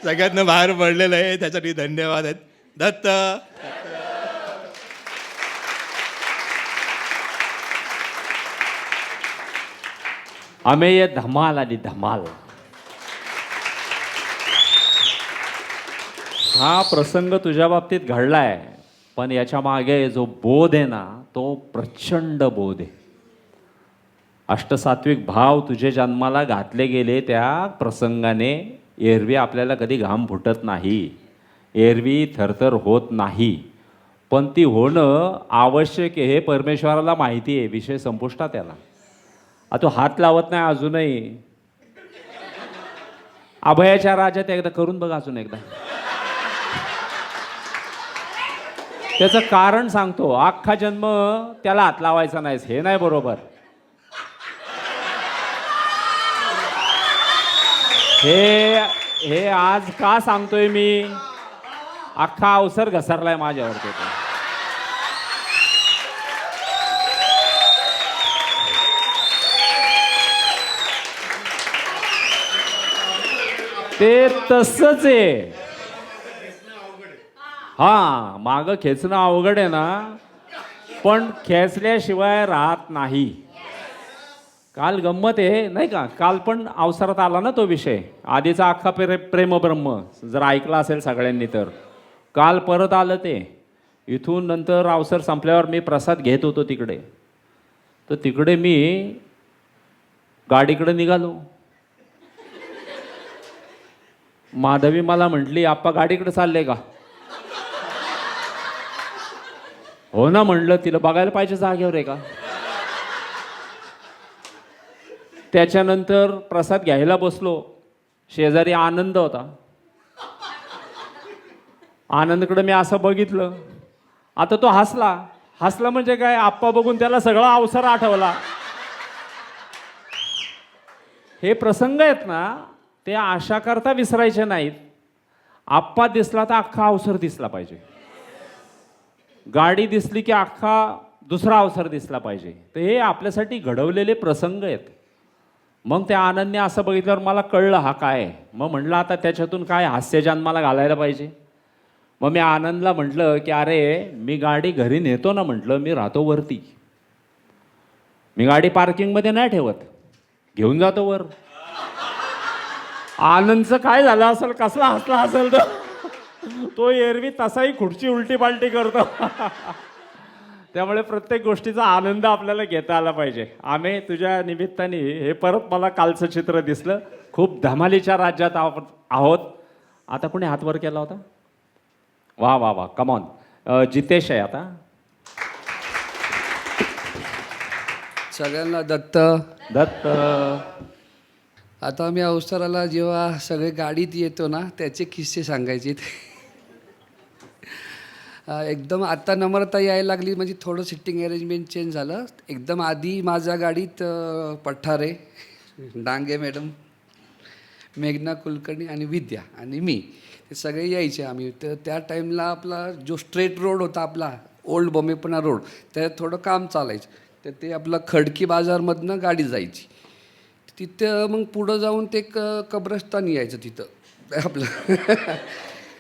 सगळ्यातनं बाहेर पडलेलं आहे, त्यासाठी धन्यवाद आहेत दत्त. अमेय धमाल आणि धमाल. हा प्रसंग तुझ्या बाबतीत घडलाय, पण याच्या मागे जो बोध आहे ना तो प्रचंड बोध आहे. अष्टसात्विक भाव तुझे जन्माला घातले गेले त्या प्रसंगाने. एरवी आपल्याला कधी घाम फुटत नाही, एरवी थरथर होत नाही, पण ती होणं आवश्यक आहे हे परमेश्वराला माहिती आहे. विषय संपुष्टात त्याला. तो हात लावत नाही अजूनही. अभयाच्या राज्यात एकदा करून बघा, अजून एकदा. त्याचं कारण सांगतो. अख्खा जन्म त्याला हात लावायचा नाहीस हे नाही बरोबर. हे आज का सांगतोय मी, अख्खा अवसर घसरलाय माझ्यावरती. ते तसंच आहे. हा मागं खेचणं अवघड आहे ना, पण खेचल्याशिवाय राहत नाही. काल गंमत आहे नाही का, काल पण अवसरात आला ना तो विषय. आधीचा अख्खा प्रेमब्रह्म जर ऐकला असेल सगळ्यांनी तर काल परत आलं ते. इथून नंतर अवसर संपल्यावर मी प्रसाद घेत होतो तिकडे, तर तिकडे मी गाडीकडे निघालो. माधवी मला म्हटली, आप्पा गाडीकडे चालले का? हो ना म्हणलं, तिला बघायला पाहिजे जागेवर आहे का. त्याच्यानंतर प्रसाद घ्यायला बसलो, शेजारी आनंद होता. आनंदकडे मी असं बघितलं, आता तो हसला म्हणजे काय, आप्पा बघून त्याला सगळा अवसर आठवला. हे प्रसंग आहेत ना ते आशा करता विसरायचे नाहीत. आप्पा दिसला तर अख्खा अवसर दिसला पाहिजे, गाडी दिसली की अख्खा दुसरा अवसर दिसला पाहिजे. तर हे आपल्यासाठी घडवलेले प्रसंग आहेत. मग त्या आनंदने असं बघितल्यावर मला कळलं हा काय. मग म्हटलं आता त्याच्यातून काय हास्य जन्माला घालायला पाहिजे. मग मी आनंदला म्हटलं की अरे मी गाडी घरी नेतो ना, म्हटलं मी राहतो वरती, मी गाडी पार्किंगमध्ये नाही ठेवत, घेऊन जातो वर. आनंदचं काय झालं असेल, कसला हसला असेल तो एरवी तसाही खुर्ची उलटी पालटी करतो. त्यामुळे प्रत्येक गोष्टीचा आनंद आपल्याला घेता आला पाहिजे. आम्ही तुझ्या निमित्ताने हे परत मला कालचं चित्र दिसलं. खूप धमालीच्या राज्यात आहोत. आता कोणी हात वर केला होता? वा वा वा, कमॉन. जितेश आहे आता. सगळ्यांना दत्त. आता मी अवसराला जेव्हा सगळे गाडीत येतो ना त्याचे किस्से सांगायचे. एकदम आता नम्रता यायला लागली म्हणजे थोडं सिटिंग अरेंजमेंट चेंज झालं. एकदम आधी माझ्या गाडीत पठारे, डांगे मॅडम, मेघना कुलकर्णी आणि विद्या आणि मी ते सगळे यायचे आम्ही. तर त्या टाईमला आपला जो स्ट्रेट रोड होता आपला ओल्ड बॉम्बेपणा रोड, त्यात थोडं काम चालायचं. तर ते आपलं खडकी बाजारमधनं गाडी जायची. तिथं मग पुढं जाऊन ते कब्रस्तान यायचं तिथं आपलं.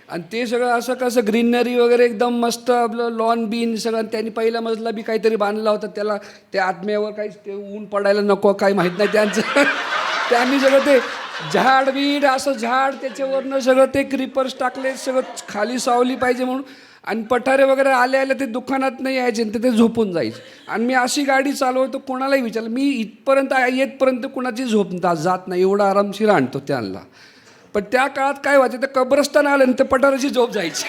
आणि ते सगळं असं कसं ग्रीनरी वगैरे एकदम मस्त आपलं लॉन बीन सगळं. त्यांनी पहिला मजला बी काहीतरी बांधला होता, त्याला त्या आत्म्यावर काहीच ते ऊन पडायला नको काही माहीत नाही त्यांचं. त्यांनी सगळं ते झाड बीड असं झाड त्याच्यावरनं सगळं ते क्रिपर्स टाकले, सगळं खाली सावली पाहिजे म्हणून. आणि पठारे वगैरे आले आले ते दुकानात नाही यायचे आणि ते झोपून जायचे. आणि मी अशी गाडी चालवतो, कोणालाही विचारलं, मी इथपर्यंत येतपर्यंत कोणाची झोप जात नाही, एवढा आरामशीर आणतो त्यांना. पण त्या काळात काय व्हायचं, ते कब्रस्तान आलं आणि ते पठाराची झोप जायची.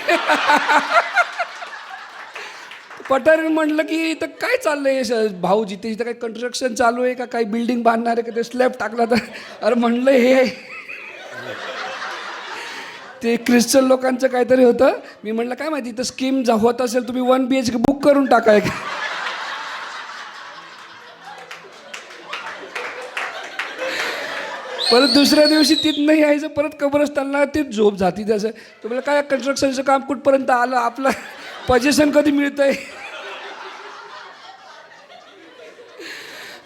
पठार म्हटलं की इथं काय चाललंय भाऊ, जिथे जिथं काही कन्स्ट्रक्शन चालू आहे का, काही बिल्डिंग बांधणार आहे का, ते स्लॅब टाकला तर. अरे म्हणलं हे ते ख्रिश्चन लोकांचं काहीतरी होतं. मी म्हटलं काय माहिती, इथं स्कीम होत असेल तुम्ही 1 BHK बुक करून टाकाय का. परत दुसऱ्या दिवशी तिथनं यायचं, परत कब्रस्तानला ते झोप जाती त्याचं. तुम्हाला काय कन्स्ट्रक्शनचं काम कुठपर्यंत आलं, आपलं पोझिशन कधी मिळतंय.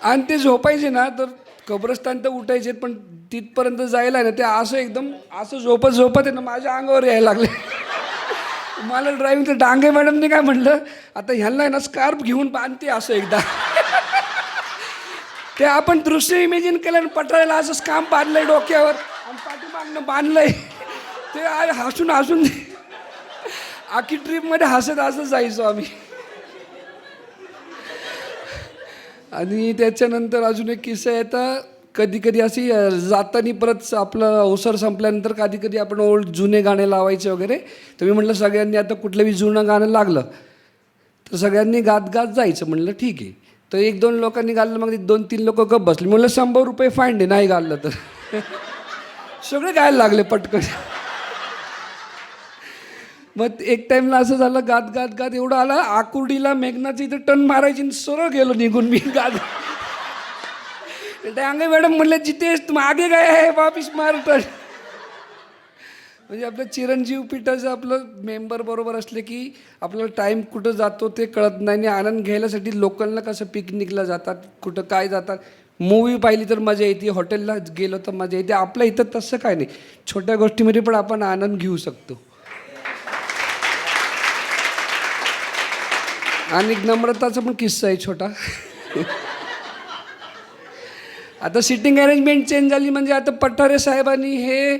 आणि ते झोपायचे ना तर कब्रस्तान तर उठायचे, पण तिथपर्यंत जायला ना ते असं एकदम असं झोपत झोपत आहे ना माझ्या अंगावर यायला लागले. मला ड्रायव्हिंग तर डांगे मॅडमने काय म्हटलं, आता ह्यांना ना स्कार्फ घेऊन बांधते असं एकदा. ते आपण दृश्य इमेजिन केलं आणि पठाराला असं स्कार्फ बांधलंय डोक्यावर आणि पाठीमागनं बांधलंय. ते हसून हसून आखी ट्रीपमध्ये हसत हसत जायचो आम्ही. आणि त्याच्यानंतर अजून एक किस्सा येतं, कधी कधी अशी जाताना परत आपलं अवसर संपल्यानंतर कधी कधी आपण ओल्ड जुने गाणे लावायचे वगैरे. तर मी म्हटलं सगळ्यांनी आता कुठलंही जुनं गाणं लागलं तर सगळ्यांनी गात गात जायचं. म्हटलं ठीक आहे. तर 1-2 लोकांनी गाल्लं, मग 2-3 लोक गप्प बसले. म्हटलं 100 रुपये फाईन आहे नाही गाल्लं तर. सगळे गायला लागले पटकन. मग एक टाईमला असं झालं, गात गात गात एवढं आला आकुर्डीला मेघनाची इथं टन मारायची आणि सरळ गेलो निघून मी गात. डांगे मॅडम म्हणले जिथे तुम आगे गए आहे वापिस मार टन. म्हणजे आपलं चिरंजीव पीठाचं आपलं मेंबर बरोबर असले की आपल्याला टाईम कुठं जातो ते कळत नाही. आणि आनंद घ्यायसाठी लोकलला कसं पिकनिकला जातात, कुठं काय जातात, मूवी पाहिली तर मजा येते, हॉटेलला गेलो तर मजा येते. आपल्या इथं तसं काय नाही, छोट्या गोष्टीमध्ये पण आपण आनंद घेऊ शकतो. आणि एक नम्रताचा पण किस्सा आहे छोटा. आता सिटिंग अरेंजमेंट चेंज झाली, म्हणजे आता पठारे साहेबांनी हे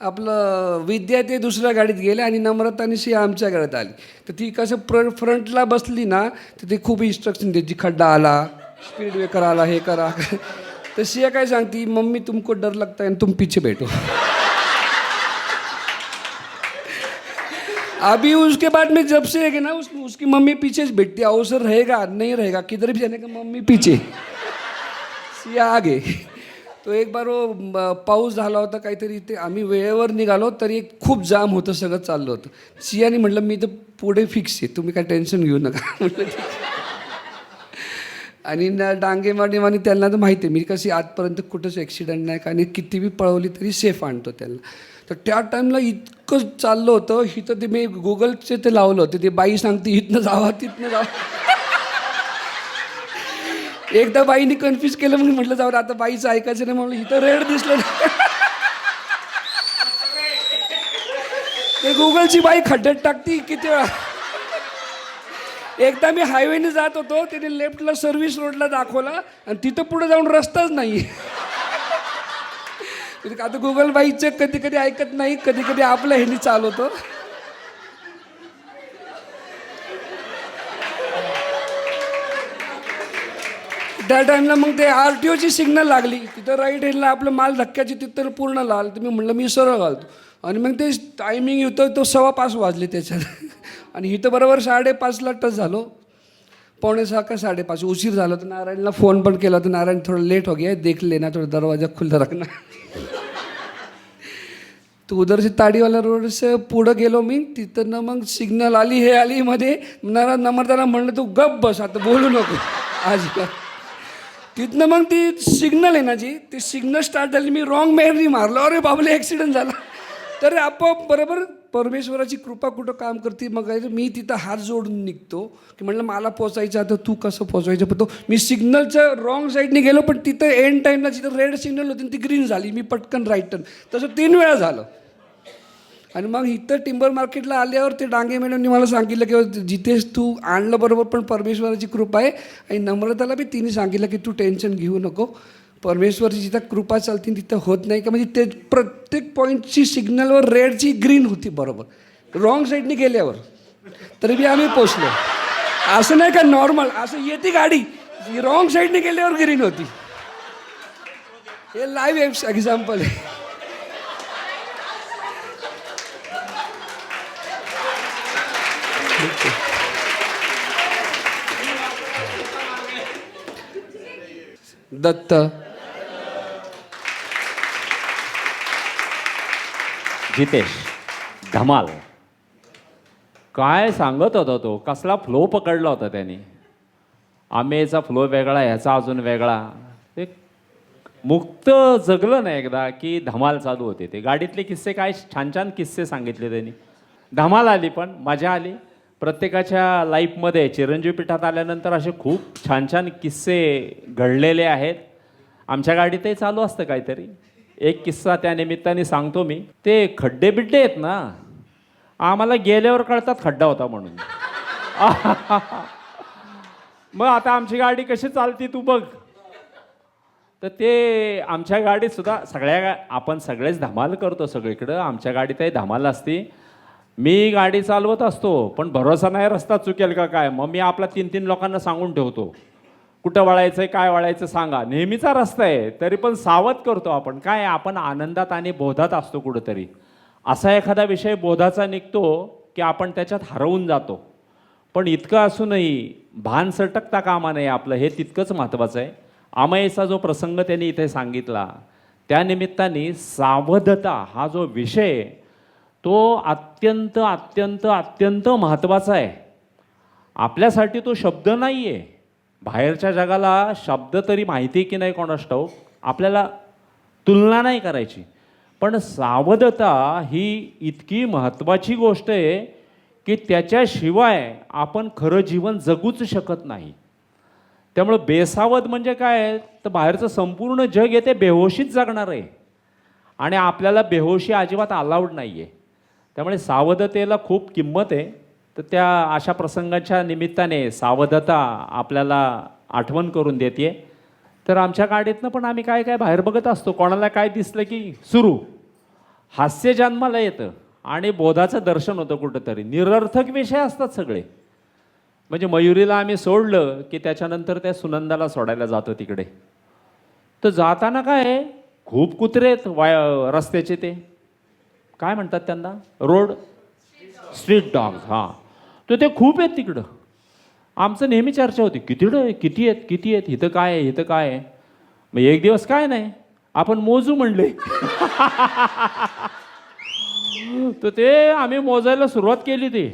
आपलं विद्या ते दुसऱ्या गाडीत गेले आणि नम्रता आणि सिया आमच्या गाडीत आली. तर ती कसं फ्रंटला बसली ना तर ती खूप इन्स्ट्रक्शन द्यायची, खड्डा आला, स्पीड ब्रेकर आला, हे करा. तर सिया काय सांगती, मम्मी तुमको डर लगता है तुम पीछे बैठो. अभी उसके बाद में जब से है ना उसकी मम्मी पीछे बैठती, अवसर रहेगा नहीं रहेगा किधर भी जाने का मम्मी पीछे, सिया आगे. तो एक बार वो पाऊस झाला होता काहीतरी, ते आम्ही वेळेवर निघालो तरी खूप जाम होतं, सगळं चाललं होतं. सियाने म्हटलं मी तर पुढे फिक्स आहे, तुम्ही काय टेन्शन घेऊ नका. म्हटलं आणि डांगे माने त्यांना तर माहिती आहे मी कशी आजपर्यंत कुठंच ॲक्सिडेंट नाही का, आणि किती बी पळवली तरी सेफ आणतो त्यांना. तर त्या टाईमला इतकं चाललं होतं, इथं ते मी गुगलचे ते लावलं होतं, ते बाई सांगते इथनं जावा तिथनं जावा. एकदा बाईने कन्फ्यूज केलं, मग म्हटलं जाऊ आता बाईचं ऐकायचं नाही. म्हणलं इथं रेड दिसलं ते गुगलची बाई खड्ड्यात टाकती किती वेळा. एकदा मी हायवेने जात होतो, त्याने लेफ्टला सर्व्हिस रोडला दाखवला आणि तिथं पुढे जाऊन रस्ताच नाही. आता गुगल बाईचं कधी कधी ऐकत नाही, कधी कधी आपलं ह्यानी चालवतो. त्या टाईमला मग ते RTOची सिग्नल लागली, तिथं राईट हँडला आपलं माल धक्क्याची, तिथं पूर्ण लाल. तर मी म्हटलं मी सरळ घालतो. आणि मग ते टायमिंग होतं, तो 5:15 वाजले त्याच्यात. आणि इथं बरोबर 5:30ला टच झालो, 5:45 का 5:30 उशीर झाला. तर नारायणला फोन पण केला होता, नारायण थोडं लेट हो गया देख लेना, थोडा दरवाजा खुला रखना. तो उधर से ताडीवाला रोड से पुढं गेलो मी, तिथं ना मग सिग्नल आली, हे आली मध्ये. नम्रताला म्हणलं तू गप बस, आता बोलू नको आज. तिथनं मग ती सिग्नल आहे ना जी, ती सिग्नल स्टार्ट झाली, मी रॉंग मेअरनी मारलं, अरे बाबले ॲक्सिडेंट झाला. तर आपोआप बरोबर परमेश्वराची कृपा कुठं काम करते. मग मी तिथं हात जोडून निघतो की म्हटलं मला पोचायचं, आता तू कसं पोचायचं. पण तो मी सिग्नलच्या रॉंग साईडने गेलो, पण तिथं एंड टाईमला जिथं रेड सिग्नल होती ती ग्रीन झाली, मी पटकन राईट टर्न. तसं 3 वेळा झालं. आणि मग इथं टिंबर मार्केटला आल्यावर ते डांगे मॅडमनी मला सांगितलं की जिथेच तू आणलं बरोबर, पण परमेश्वराची कृपा आहे. आणि नम्रताला बी तिने सांगितलं की तू टेन्शन घेऊ नको, परमेश्वरची जिथं कृपा चालते तिथं होत नाही का. म्हणजे ते प्रत्येक पॉईंटची सिग्नलवर रेडची ग्रीन होती बरोबर, रॉंग साईडने गेल्यावर तरी बी आम्ही पोचलो. असं नाही का नॉर्मल, असं येते गाडी रॉंग साईडने गेल्यावर ग्रीन होती. हे लाईव्ह एक्झाम्पल आहे. दत्त जितेश धमाल काय सांगत होता तो, कसला फ्लो पकडला होता त्याने. आमेचा फ्लो वेगळा, ह्याचा अजून वेगळा. ते मुक्त जगलं ना एकदा की धमाल चालू होते. ते गाडीतले किस्से काय छान छान किस्से सांगितले त्यांनी. धमाल आली, पण मजा आली. प्रत्येकाच्या लाईफमध्ये चिरंजीव पीठात आल्यानंतर असे खूप छान छान किस्से घडलेले आहेत. आमच्या गाडीतही चालू असतं काहीतरी. एक किस्सा त्या निमित्ताने सांगतो मी. ते खड्डे बिड्डे आहेत ना, आम्हाला गेल्यावर कळतात खड्डा होता म्हणून. मग आता आमची गाडी कशी चालती तू बघ. तर ते आमच्या गाडीत सुद्धा आपण सगळेच धमाल करतो सगळीकडं. आमच्या गाडीतही धमाल असते. मी गाडी चालवत असतो, पण भरोसा नाही रस्ता चुकेल का काय. मग मी आपला 3-3 लोकांना सांगून ठेवतो, कुठं वळायचं आहे, काय वळायचं सांगा. नेहमीचा रस्ता आहे तरी पण सावध करतो आपण. काय आपण आनंदात आणि बोधात असतो कुठंतरी. असा एखादा विषय बोधाचा निघतो की आपण त्याच्यात हरवून जातो. पण इतकं असूनही भान सटकता कामा नये आपलं, हे तितकंच महत्त्वाचं आहे. आमयेचा जो प्रसंग त्यांनी इथे सांगितला, त्या निमित्ताने सावधता हा जो विषय, तो अत्यंत अत्यंत अत्यंत महत्त्वाचा आहे. आपल्यासाठी तो शब्द नाही आहे. बाहेरच्या जगाला शब्द तरी माहिती की नाही कोणास ठाऊक, आपल्याला तुलना नाही करायची. पण सावधता ही इतकी महत्त्वाची गोष्ट आहे की त्याच्याशिवाय आपण खरं जीवन जगूच शकत नाही. त्यामुळं बेसावध म्हणजे काय, तर बाहेरचं संपूर्ण जग येते बेहोशीच जगणार आहे आणि आपल्याला बेहोशी अजिबात अलाउड नाही आहे. त्यामुळे सावधतेला खूप किंमत आहे. तर त्या अशा प्रसंगाच्या निमित्ताने सावधता आपल्याला आठवण करून देते. तर आमच्या गाडीतनं पण आम्ही काय काय बाहेर बघत असतो. कोणाला काय दिसलं की सुरू हास्य जन्माला येतं आणि बोधाचं दर्शन होतं कुठंतरी. निरर्थक विषय असतात सगळे. म्हणजे मयुरीला आम्ही सोडलं की त्याच्यानंतर त्या सुनंदाला सोडायला जातो तिकडे. तर जाताना काय खूप कुत्रे आहेत रस्त्याचे. ते काय म्हणतात त्यांना, रोड स्ट्रीट डॉग. हां, तर ते खूप आहेत तिकडं. आमचं नेहमी चर्चा होती, किती आहेत इथं काय आहे, इथं काय आहे. मग एक दिवस काय नाही, आपण मोजू म्हणले. तर ते आम्ही मोजायला सुरुवात केली. ते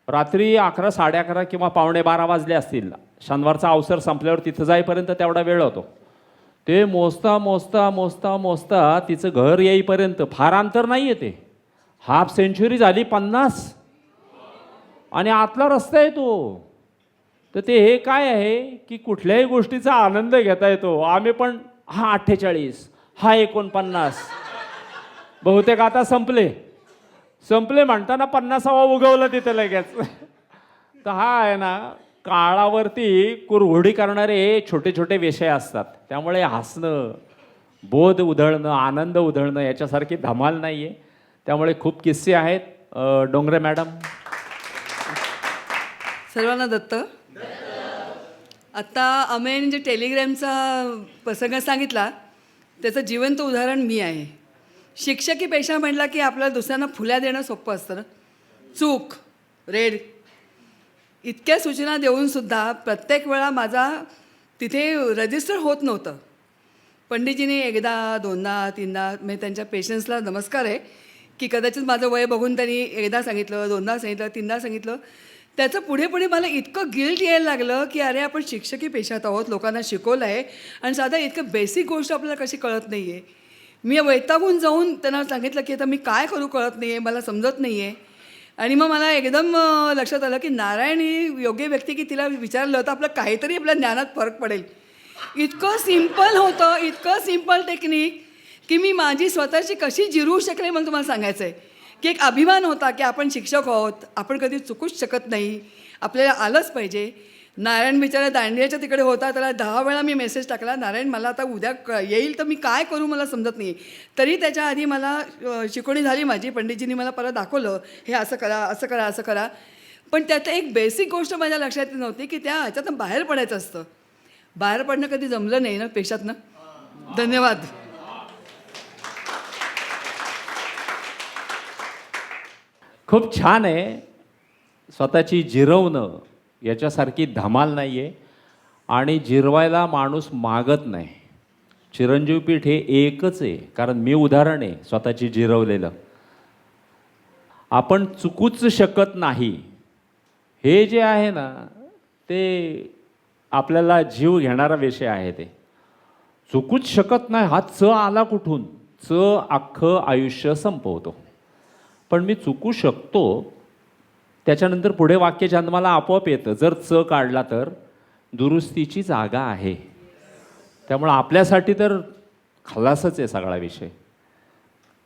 रात्री 11, 11:30 किंवा 11:45 वाजले असतील. शनिवारचा अवसर संपल्यावर तिथं जाईपर्यंत तेवढा वेळ होतो. ते मोजता मोजता मोजता मोजता तिचं घर येईपर्यंत फार अंतर नाही आहे. ते हाफ सेंचुरी झाली 50 आणि आतला रस्ता आहे तो. तर ते हे काय आहे की कुठल्याही गोष्टीचा आनंद घेता येतो. आम्ही पण हा 48, हा 49, बहुतेक आता संपले म्हणताना 50वा उगवलं तिथे लगेच. तर हा आहे ना, काळावरती कुरघोडी करणारे छोटे छोटे विषय असतात. त्यामुळे हसणं, बोध उधळणं, आनंद उधळणं याच्यासारखी धमाल नाही आहे. त्यामुळे खूप किस्से आहेत. डोंगरे मॅडम. सर्वांना दत्त. आत्ता अमेन जे टेलिग्रॅमचा प्रसंग सांगितला त्याचं जिवंत उदाहरण मी आहे. शिक्षकी पेशा म्हटला की आपल्याला दुसऱ्यांना फुल्या देणं सोपं असतं ना. चूक, रेड इतक्या सूचना देऊनसुद्धा प्रत्येक वेळा माझा तिथे रजिस्टर होत नव्हतं. पंडितजीने एकदा, दोनदा, तीनदा, म्हणजे त्यांच्या पेशन्सला नमस्कार आहे की कदाचित माझं वय बघून त्यांनी एकदा सांगितलं, दोनदा सांगितलं, तीनदा सांगितलं. त्याचं पुढे पुढे मला इतकं गिल्ट यायला लागलं की अरे आपण शिक्षकी पेशात आहोत, लोकांना शिकवलं आहे आणि साधा इतकं बेसिक गोष्ट आपल्याला कशी कळत नाही आहे. मी वैतागून जाऊन त्यांना सांगितलं की आता मी काय करू कळत नाही आहे, मला समजत नाही आहे. आणि मग मला एकदम लक्षात आलं की नारायण ही योग्य व्यक्ती की तिला विचारलं तर आपलं काहीतरी आपल्या ज्ञानात फरक पडेल. इतकं सिम्पल होतं, इतकं सिम्पल टेक्निक की मी माझी स्वतःची कशी जिरवू शकले मला तुम्हाला सांगायचं आहे. की एक अभिमान होता की आपण शिक्षक आहोत, आपण कधी चुकूच शकत नाही, आपल्याला आलंच पाहिजे. नारायण बिचारा दांडियाच्या तिकडे होता, त्याला 10 वेळा मी मेसेज टाकला, नारायण मला आता उद्या येईल तर मी काय करू मला समजत नाही. तरी त्याच्या आधी मला शिकवणी झाली माझी, पंडितजींनी मला परत दाखवलं, हे असं करा असं करा असं करा. पण त्यात एक बेसिक गोष्ट माझ्या लक्षात येत नव्हती की त्या ह्याच्यातनं बाहेर पडायचं असतं. बाहेर पडणं कधी जमलं नाही ना पेशातनं. धन्यवाद. खूप छान आहे. स्वतःची जिरवणं याच्यासारखी धमाल नाही आहे आणि जिरवायला माणूस मागत नाही. चिरंजीव पीठ हे एकच आहे, कारण मी उदाहरण आहे स्वतःची जिरवलेलं. आपण चुकूच शकत नाही हे जे आहे ना, ते आपल्याला जीव घेणारा विषय आहे. ते चुकूच शकत नाही हा च आला कुठून? च अख्खं आयुष्य संपवतो. पण मी चुकू शकतो त्याच्यानंतर पुढे वाक्य जन्माला आपोआप येतं. जर च काढला तर दुरुस्तीची जागा आहे. त्यामुळं आपल्यासाठी तर खलासच आहे सगळा विषय.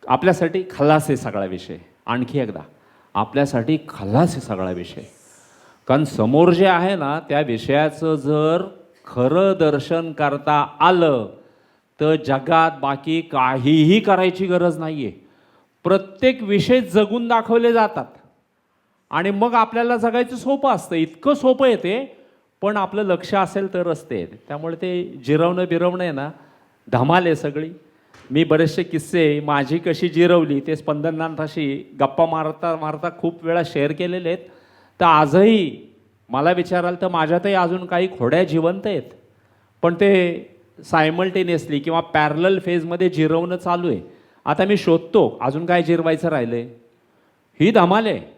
आपल्यासाठी खलास आहे सगळा विषय. आणखी एकदा, आपल्यासाठी खलास आहे सगळा विषय. कारण समोर जे आहे ना त्या विषयाचं जर खरं दर्शन करता आलं तर जगात बाकी काहीही करायची गरज नाही आहे. प्रत्येक विषय जगून दाखवले जातात आणि मग आपल्याला जगायचं सोपं असतं. इतकं सोपं आहे ते, पण आपलं लक्ष असेल तरच ते. त्यामुळे ते जिरवणं बिरवणं आहे ना, धमाल आहे सगळी. मी बरेचसे किस्से माझी कशी जिरवली ते स्पंदनाथाशी गप्पा मारता मारता खूप वेळा शेअर केलेले आहेत. तर आजही मला विचाराल तर माझ्यातही अजून काही खोड्या जिवंत आहेत, पण ते सायमल्टेनियसली किंवा पॅरलल फेजमध्ये जिरवणं चालू आहे. आता मी शोधतो अजून काय जिरवायचं राहिलं आहे. ही धमाल आहे.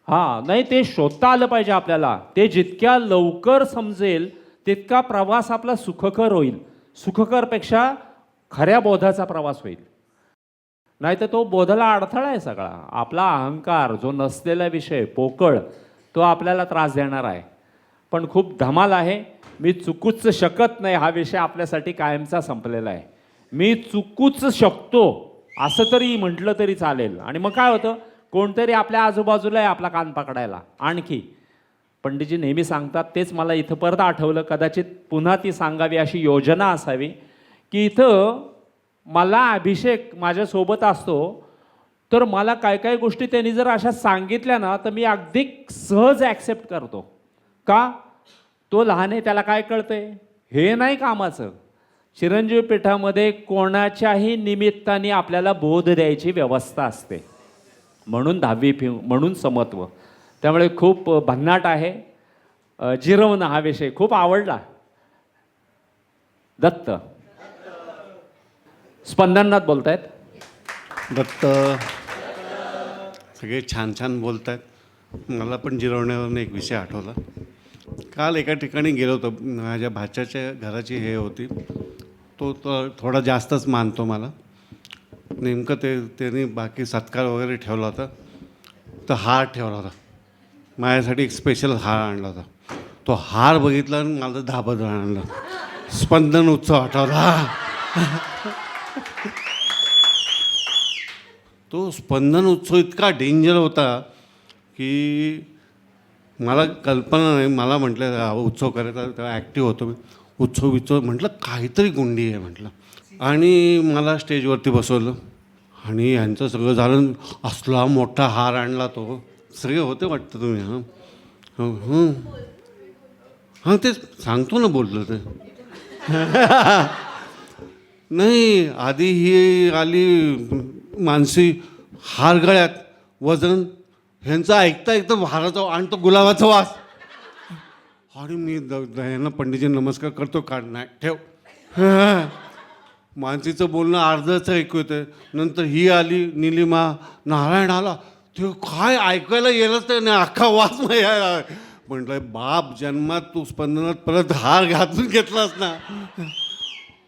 हां, नाही ते शोधता आलं पाहिजे आपल्याला. ते जितक्या लवकर समजेल तितका प्रवास आपला सुखकर होईल. सुखकरपेक्षा खऱ्या बोधाचा प्रवास होईल. नाही तर तो बोधाला अडथळा आहे सगळा. आपला अहंकार जो नसलेला विषय पोकळ तो आपल्याला त्रास देणार आहे. पण खूप धमाल आहे. मी चुकूच शकत नाही हा विषय आपल्यासाठी कायमचा संपलेला आहे. मी चुकूच शकतो असं तरी म्हटलं तरी चालेल. आणि मग काय होतं, कोणतरी आपल्या आजूबाजूला आहे आपला कान पकडायला. आणखी पंडितजी नेहमी सांगतात तेच मला इथं परत आठवलं. कदाचित पुन्हा ती सांगावी अशी योजना असावी की इथं मला अभिषेक माझ्यासोबत असतो तर मला काय काय गोष्टी त्यांनी जर अशा सांगितल्या ना तर मी अगदी सहज ॲक्सेप्ट करतो. का? तो लहान आहे, त्याला काय कळतंय? हे नाही कामाचं. चिरंजीव पीठामध्ये कोणाच्याही निमित्ताने आपल्याला बोध द्यायची व्यवस्था असते. म्हणून 10वी फी, म्हणून समत्व. त्यामुळे खूप भन्नाट आहे. जिरवणं हा विषय खूप आवडला. दत्त स्पंदननाथ बोलतायत. दत्त सगळे छान छान बोलत आहेत. मला पण जिरवण्यावरून एक विषय आठवला. काल एका ठिकाणी गेलो होतो. माझ्या भाच्याच्या घराची हे होती. तो थोडा जास्तच मानतो मला. नेमकं त्यांनी बाकी सत्कार वगैरे ठेवला होता. तर हार ठेवला होता. माझ्यासाठी एक स्पेशल हार आणला होता. तो हार बघितला आणि मला धाबत आणलं. स्पंदन उत्सव आठवला. तो स्पंदन उत्सव इतका डेंजर होता की मला कल्पना नाही. मला म्हटलं उत्सव करायचा, तेव्हा ॲक्टिव्ह होतो मी. उत्सव म्हटलं काहीतरी गुंडी आहे म्हटलं. आणि मला स्टेजवरती बसवलं आणि ह्यांचं सगळं झालं. असला मोठा हार आणला तो. सगळे होते वाटतं तुम्ही. हां हां तेच सांगतो ना, बोललो ते. नाही, आधी ही आली मानसी हार गळ्यात, वजन, ह्यांचं ऐकता ऐकता हाराचा आणि तो गुलाबाचा वास. आणि मी यांना पंडितजी नमस्कार करतो. काढ नाही ठेव. मानसीचं बोलणं अर्धच ऐकू येतं. नंतर ही आली निलिमा, नारायण आला. ते काय ऐकायला गेलंच नाही, अख्खा वास नाही. म्हटलं बाप जन्मात तू स्पंदनात परत हार घातून घेतलास ना.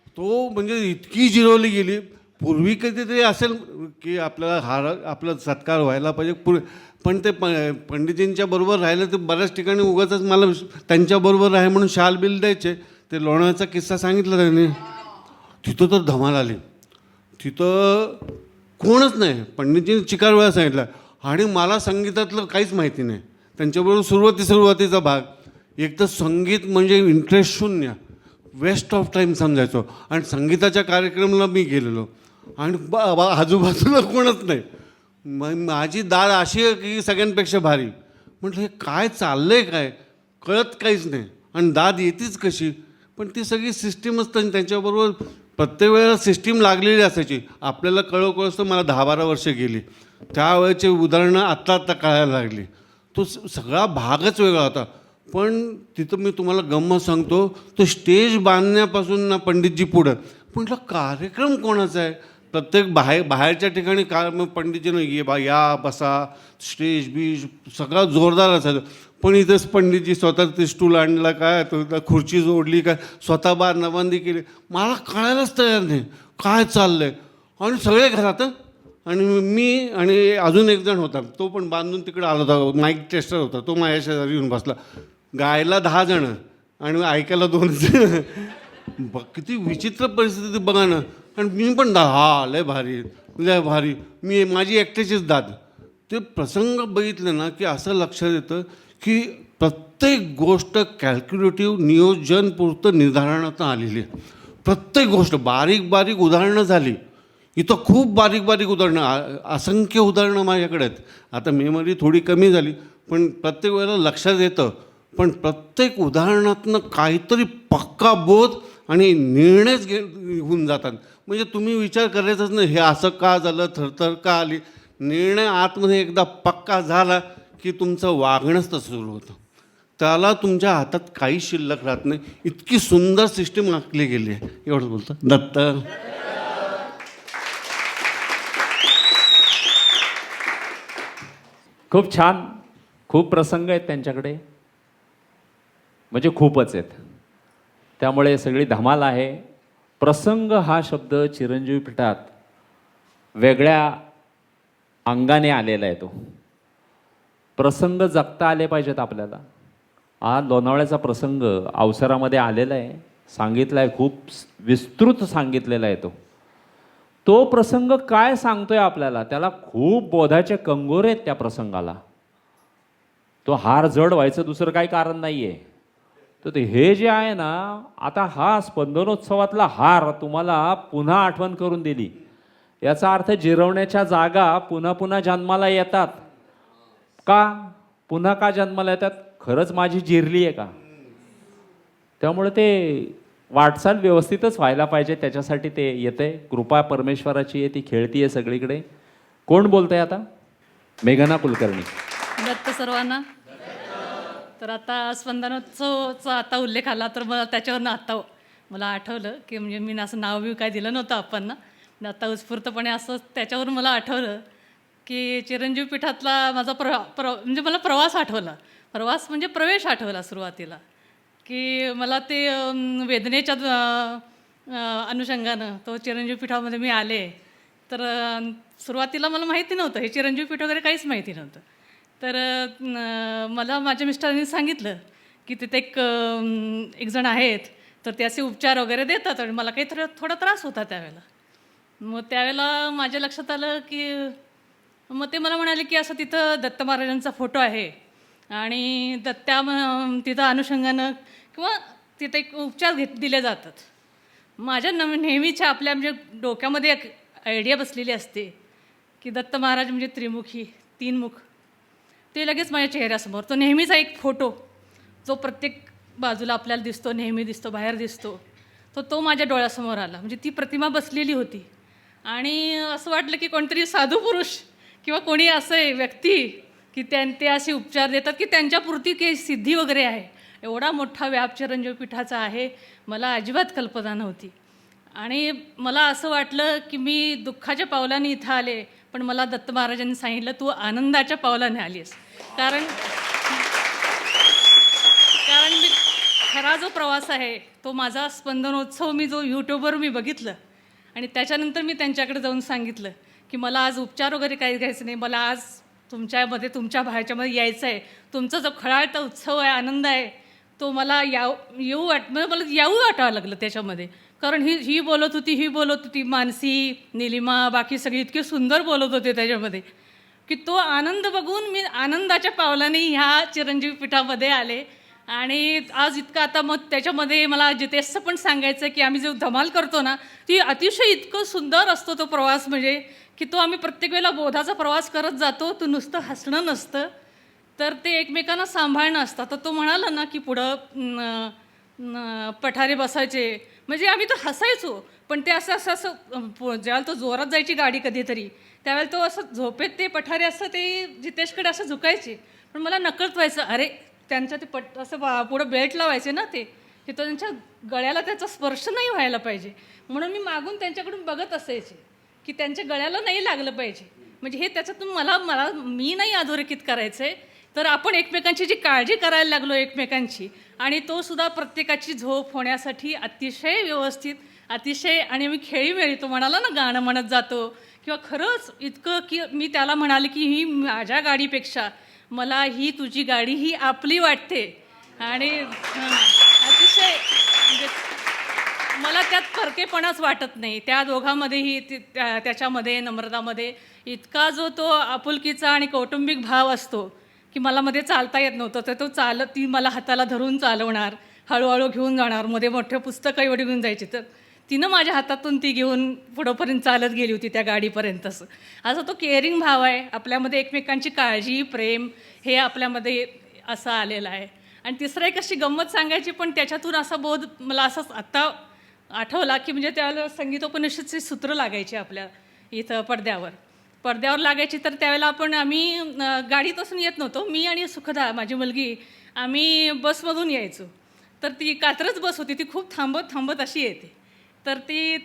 तो म्हणजे इतकी जिरवली गेली. पूर्वी कधीतरी असेल की आपल्याला हार आपला सत्कार व्हायला पाहिजे, पण ते पंडितजींच्या बरोबर राहिलं तर बऱ्याच ठिकाणी उगाचच मला त्यांच्याबरोबर आहे म्हणून शाल बिल द्यायचे. ते लोणाचा किस्सा सांगितला त्यांनी. तिथं तर धमाल आली. तिथं कोणच नाही. पंडितजींनी चिकार वेळा सांगितला आणि मला संगीतातलं काहीच माहिती नाही. त्यांच्याबरोबर सुरुवातीचा भाग एक तर संगीत म्हणजे इंटरेस्ट शून्य, वेस्ट ऑफ टाईम समजायचो. आणि संगीताच्या कार्यक्रमाला मी गेलेलो आणि आजूबाजूला कोणच नाही. मग माझी दाद अशी आहे की सगळ्यांपेक्षा भारी. म्हटलं हे काय चाललं आहे, काय कळत काहीच नाही. आणि दाद येतीच कशी, पण ती सगळी सिस्टीम असतं आणि त्यांच्याबरोबर प्रत्येक वेळेला सिस्टीम लागलेली असायची. आपल्याला कळोकळसं मला 10-12 वर्ष गेली. त्यावेळेचे उदाहरणं आत्ता कळायला लागली. तो सगळा भागच वेगळा होता. पण तिथं मी तुम्हाला गंमत सांगतो, तो स्टेज बांधण्यापासून ना पंडितजी पुढं, म्हटलं कार्यक्रम कोणाचा आहे. प्रत्येक बाहेरच्या ठिकाणी मग पंडितजीनं या बसा, स्टेज बीज सगळा जोरदार असायचं. पण इथंच पंडितजी स्वतः ते स्टूल आणलं काय, तो खुर्ची जोडली काय, स्वतः नबांदी केली. मला कळायलाच तयार नाही काय चाललं आहे. आणि सगळे घरात, आणि मी आणि अजून एक जण होता, तो पण बांधून तिकडे आला होता, माईक टेस्टर होता, तो माझ्या शेजारी येऊन बसला. गायला 10 जणं आणि ऐकायला 2 जण. किती विचित्र परिस्थिती बघा ना. आणि मी पण लय भारी, लय भारी, मी माझी एकट्याचीच दाद. ते प्रसंग बघितले ना की असं लक्षात येतं की प्रत्येक गोष्ट कॅल्क्युलेटिव्ह नियोजनपुरतं निर्धारणात आलेली आहे. प्रत्येक गोष्ट बारीक बारीक उदाहरणं झाली. इथं खूप बारीक बारीक उदाहरणं, असंख्य उदाहरणं माझ्याकडे आहेत. आता मेमरी थोडी कमी झाली, पण प्रत्येक वेळेला लक्षात येतं. पण प्रत्येक उदाहरणातनं काहीतरी पक्का बोध आणि निर्णयच होऊन जातात. म्हणजे तुम्ही विचार करायचाच नाही हे असं का झालं, थरथर का आली. निर्णय आतमध्ये एकदा पक्का झाला की तुमचं वागणंच तसं सुरू होतं. त्याला तुमच्या हातात काही शिल्लक राहत नाही. इतकी सुंदर सिस्टीम आखली गेली आहे. एवढंच बोलतो. दत्त. खूप छान. खूप प्रसंग आहेत त्यांच्याकडे, म्हणजे खूपच आहेत. त्यामुळे सगळी धमाल आहे. प्रसंग हा शब्द चिरंजीवी पीठात वेगळ्या अंगाने आलेला आहे. तो प्रसंग जगता आले पाहिजेत आपल्याला. हा लोणावळ्याचा प्रसंग अवसरामध्ये आलेला आहे, सांगितला आहे, खूप विस्तृत सांगितलेला आहे. तो प्रसंग काय सांगतोय आपल्याला, त्याला खूप बोधाचे कंगोरे आहेत त्या प्रसंगाला. तो हार जड व्हायचं दुसरं काही कारण नाही आहे. तर हे जे आहे ना, आता हा स्पंदनोत्सवातला हार तुम्हाला पुन्हा आठवण करून दिली. याचा अर्थ जिरवण्याच्या जागा पुन्हा पुन्हा जन्माला येतात का? पुन्हा का जन्माला येतात? खरंच माझी जिरली आहे का? त्यामुळे ते वाटचाल व्यवस्थितच व्हायला पाहिजे, त्याच्यासाठी ते येते. कृपा परमेश्वराची आहे, ती खेळती आहे सगळीकडे. कोण बोलतंय आता? मेघना कुलकर्णी. दत्त सर्वांना. तर आता स्पंदनोत्सवचा आता उल्लेख आला तर मला त्याच्यावरनं आता मला आठवलं की म्हणजे मी असं नाव बिव काय दिलं नव्हतं आपण आता उत्स्फूर्तपणे असं त्याच्यावरून मला आठवलं की चिरंजीव पीठातला माझा म्हणजे मला प्रवास आठवला. प्रवास म्हणजे प्रवेश आठवला सुरुवातीला, की मला ते वेदनेच्या अनुषंगानं तो चिरंजीव पीठामध्ये मी आले. तर सुरुवातीला मला माहिती नव्हतं, हे चिरंजीव पीठ वगैरे काहीच माहिती नव्हतं. तर मला माझ्या मिस्टरांनी सांगितलं की तिथे एक जण आहेत, तर ते असे उपचार वगैरे देतात. आणि मला काही थोडा त्रास होता त्यावेळेला. मग त्यावेळेला माझ्या लक्षात आलं की मग ते मला म्हणाले की असं तिथं दत्त महाराजांचा फोटो आहे आणि तिथं अनुषंगानं किंवा तिथं एक उपचार दिले जातात. माझ्या नेहमीच्या आपल्या म्हणजे डोक्यामध्ये एक आयडिया बसलेली असते की दत्त महाराज म्हणजे त्रिमुखी, 3 मुख. ते लगेच माझ्या चेहऱ्यासमोर तो नेहमीचा एक फोटो जो प्रत्येक बाजूला आपल्याला दिसतो, नेहमी दिसतो, बाहेर दिसतो, तो माझ्या डोळ्यासमोर आला. म्हणजे ती प्रतिमा बसलेली होती. आणि असं वाटलं की कोणतरी साधू पुरुष किंवा कोणी असं व्यक्ती की ते असे उपचार देतात की त्यांच्यापुरती काही सिद्धी वगैरे आहे. एवढा मोठा व्याप चिरंजीव पीठाचा आहे, मला अजिबात कल्पना नव्हती. आणि मला असं वाटलं की मी दुःखाच्या पावलाने इथं आले, पण मला दत्त महाराजांनी सांगितलं तू आनंदाच्या पावलाने आलीस. कारण मी खरा जो प्रवास आहे तो माझा स्पंदनोत्सव मी जो यूट्यूबवर मी बघितलं आणि त्याच्यानंतर मी त्यांच्याकडे जाऊन सांगितलं की मला आज उपचार वगैरे काही घ्यायचं नाही, मला आज तुमच्यामध्ये तुमच्या ह्याच्यामध्ये यायचं आहे. तुमचा जो खळाळता उत्सव आहे, आनंद आहे, तो मला मला यावं वाटावं लागलं त्याच्यामध्ये. कारण ही बोलत होती, मानसी, निलिमा, बाकी सगळी इतके सुंदर बोलत होते त्याच्यामध्ये की तो आनंद बघून मी आनंदाच्या पावलाने ह्या चिरंजीव पीठामध्ये आले. आणि आज इतकं आता मग त्याच्यामध्ये मला जितेशचं पण सांगायचं की आम्ही जो धमाल करतो ना ती अतिशय इतकं सुंदर असतो तो प्रवास, म्हणजे की तो आम्ही प्रत्येक वेळेला बोधाचा प्रवास करत जातो. तो नुसतं हसणं नसतं तर ते एकमेकांना सांभाळणं असतं. तर तो म्हणाला ना की पुढं पठारे बसायचे, म्हणजे आम्ही तर हसायचो, पण ते असं असं असं ज्यावेळेला तो जोरात जायची गाडी कधीतरी त्यावेळेला तो असं झोपेत ते पठारे असतं ते जितेशकडे असं झुकायचे, पण मला नकळत व्हायचं अरे त्यांच्या ते असं पुढं बेल्ट लावायचे ना ते की तो त्यांच्या गळ्याला त्याचा स्पर्श नाही व्हायला पाहिजे, म्हणून मी मागून त्यांच्याकडून बघत असायचे की त्यांच्या गळ्याला नाही लागलं पाहिजे. म्हणजे हे त्याच्यातून मी नाही अधोरेखित करायचं आहे, तर आपण एकमेकांची जी काळजी करायला लागलो एकमेकांची, आणि तो सुद्धा प्रत्येकाची झोप होण्यासाठी अतिशय व्यवस्थित अतिशय, आणि मी खेळीमेळी तो म्हणाला ना गाणं म्हणत जातो किंवा खरंच इतकं की मी त्याला म्हणाले की ही माझ्या गाडीपेक्षा मला ही तुझी गाडी ही आपली वाटते, आणि अतिशय म्हणजे मला त्यात परकेपणाच वाटत नाही. त्या दोघांमध्येही त्याच्यामध्ये नम्रतामध्ये इतका जो तो आपुलकीचा आणि कौटुंबिक भाव असतो की मला मध्ये चालता येत नव्हतं, तर तो ती मला हाताला धरून चालवणार, हळूहळू घेऊन जाणार, मध्ये मोठे पुस्तकं एवढी घेऊन जायची तर तिनं माझ्या हातातून ती घेऊन पुढंपर्यंत चालत गेली होती त्या गाडीपर्यंत. असं तो केअरिंग भाव आहे आपल्यामध्ये, एकमेकांची काळजी प्रेम हे आपल्यामध्ये असं आलेलं आहे. आणि तिसरं एक अशी गंमत सांगायची, पण त्याच्यातून असा बोध मला असंच आत्ता आठवला की म्हणजे त्यावेळेला संगीतोपनिषदची सूत्र लागायची आपल्या इथं पडद्यावर लागायची, तर त्यावेळेला आम्ही गाडीत असून येत नव्हतो, मी आणि सुखदा माझी मुलगी आम्ही बसमधून यायचो. तर ती कात्रज बस होती, ती खूप थांबत अशी येते, तर ती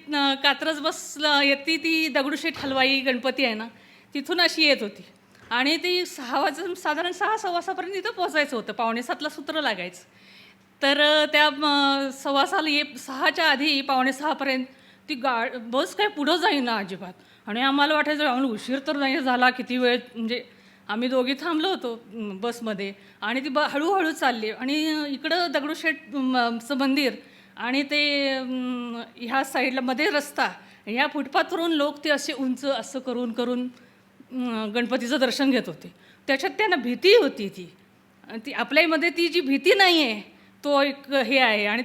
कात्रज बस येते ती दगडूशेठ हलवाई गणपती आहे ना तिथून अशी येत होती, आणि ती 6 वाजून साधारण 6:15 तिथं पोचायचं होतं, 6:45ला सूत्र लागायचं. तर त्या 6:15च्या आधी 5:45 ती बस काय पुढं जाईना अजिबात, आणि आम्हाला वाटायचं आम्हाला उशीर तर नाही झाला किती वेळ, म्हणजे आम्ही दोघी थांबलो होतो बसमध्ये, आणि ती हळूहळू चालली, आणि इकडं दगडूशेठचं मंदिर आणि ते ह्या साईडला मध्ये रस्ता, ह्या फुटपाथवरून लोक ते असे उंच असं करून गणपतीचं दर्शन घेत होते. त्याच्यात त्यांना भीती होती, ती आपल्यामध्ये ती जी भीती नाही आहे तो एक हे आहे, आणि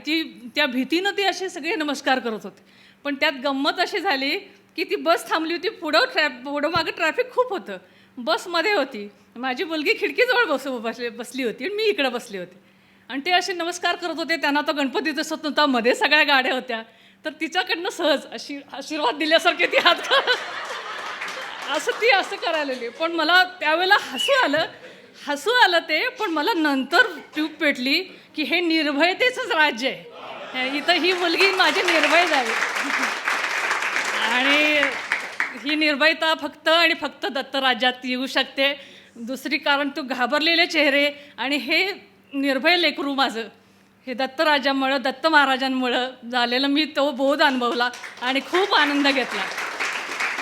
त्या भीतीनं ते असे सगळे नमस्कार करत होते. पण त्यात गंमत अशी झाली की ती बस थांबली होती, पुढं मागं ट्रॅफिक खूप होतं, बसमध्ये होती, माझी मुलगी खिडकीजवळ बसली होती आणि मी इकडं बसली होती, आणि ते असे नमस्कार करत होते. त्यांना तो गणपती दिसत नव्हता, मध्ये सगळ्या गाड्या होत्या, तर तिच्याकडनं सहज अशी आशीर्वाद दिल्यासारखे ती हात असं करायला. पण मला त्यावेळेला हसू आलं ते, पण मला नंतर ट्यूब पेटली की हे निर्भयतेचंच राज्य आहे, इथं ही मुलगी माझी निर्भय झाली, आणि ही निर्भयता फक्त दत्त राज्यात येऊ शकते. दुसरी कारण तो घाबरलेले चेहरे, आणि हे निर्भय लेकरू माझं हे दत्तराजामुळं दत्त महाराजांमुळं झालेलं, मी तो बोध अनुभवला आणि खूप आनंद घेतला.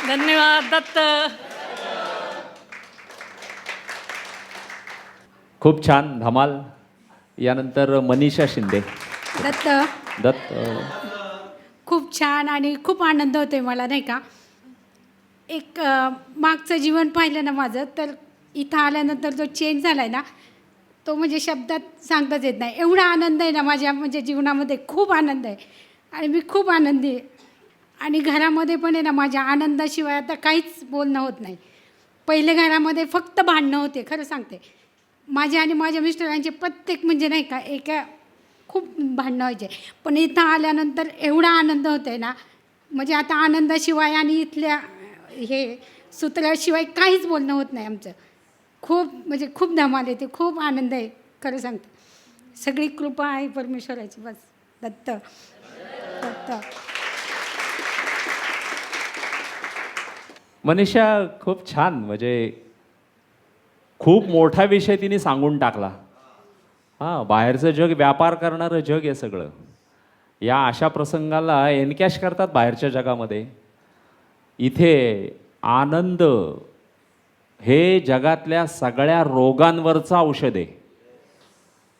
धन्यवाद दत्त. खूप छान धमाल. यानंतर मनीषा शिंदे. दत्त खूप छान आणि खूप आनंद होतोय मला, नाही का. एक मागचं जीवन पाहिलं ना माझं, तर इथं आल्यानंतर जो चेंज झाला आहे ना तो म्हणजे शब्दात सांगताच येत नाही. एवढा आनंद आहे ना माझ्या म्हणजे जीवनामध्ये, खूप आनंद आहे आणि मी खूप आनंदी आहे. आणि घरामध्ये पण आहे ना माझ्या आनंदाशिवाय आता काहीच बोलणं होत नाही. पहिले घरामध्ये फक्त भांडणं होते, खरं सांगते. माझ्या आणि माझ्या मिस्टरांचे प्रत्येक म्हणजे नाही का खूप भांडणं व्हायचे. पण इथं आल्यानंतर एवढा आनंद होतो आहे ना, म्हणजे आता आनंदाशिवाय आणि इथल्या हे सूत्राशिवाय काहीच बोलणं होत नाही आमचं. खूप म्हणजे खूप धमाल येते, खूप आनंद आहे, खरं सांगते. सगळी कृपा आहे परमेश्वराची, बस. दत्त. मनीषा खूप छान, म्हणजे खूप मोठा विषय तिने सांगून टाकला. हां, बाहेरचं जग, व्यापार करणारं जग आहे सगळं. या अशा प्रसंगाला एनकॅश करतात बाहेरच्या जगामध्ये. इथे आनंद हे जगातल्या सगळ्या रोगांवरचं औषध आहे.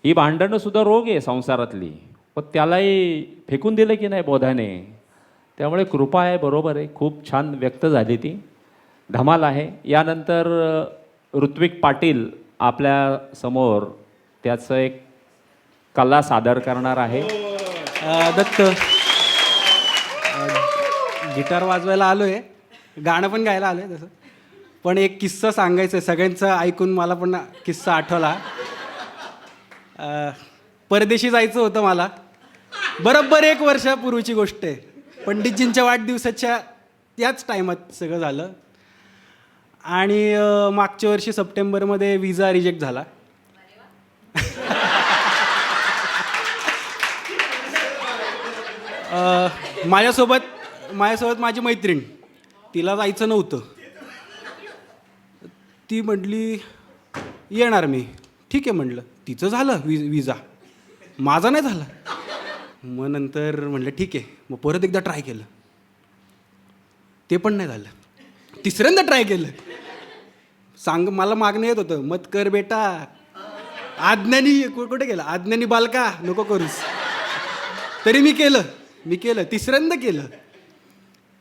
ही भांडणं सुद्धा रोग आहे संसारातली, पण त्यालाही फेकून दिलं की नाही बोधाने. त्यामुळे कृपा आहे, बरोबर आहे, खूप छान व्यक्त झाली ती, धमाल आहे. यानंतर ऋत्विक पाटील आपल्या समोर त्याचं एक कला सादर करणार आहे. दत्त गिटार वाजवायला आलो आहे, गाणं पण गायला आलो आहे तसं. पण एक किस्सा सांगायचा आहे, सगळ्यांचं ऐकून मला पण किस्सा आठवला. परदेशी जायचं होतं मला, बरोबर 1 वर्षापूर्वीची गोष्ट आहे. पंडितजींच्या वाढदिवसाच्या त्याच टायमात सगळं झालं. आणि मागच्या वर्षी सप्टेंबरमध्ये विजा रिजेक्ट झाला. माझ्यासोबत माझी मैत्रीण, तिला जायचं नव्हतं. ती म्हटली येणार मी. ठीक आहे म्हटलं. तिचं झालं विजा, माझा नाही झाला. मग नंतर म्हटलं ठीक आहे. मग परत एकदा ट्राय केलं, ते पण नाही झालं. तिसऱ्यांदा ट्राय केलं. मला मागणं येत होतं, मत कर बेटा, आज्ञानी कुठे गेला, आज्ञानी बालका नको करूस. तरी मी केलं. तिसऱ्यांदा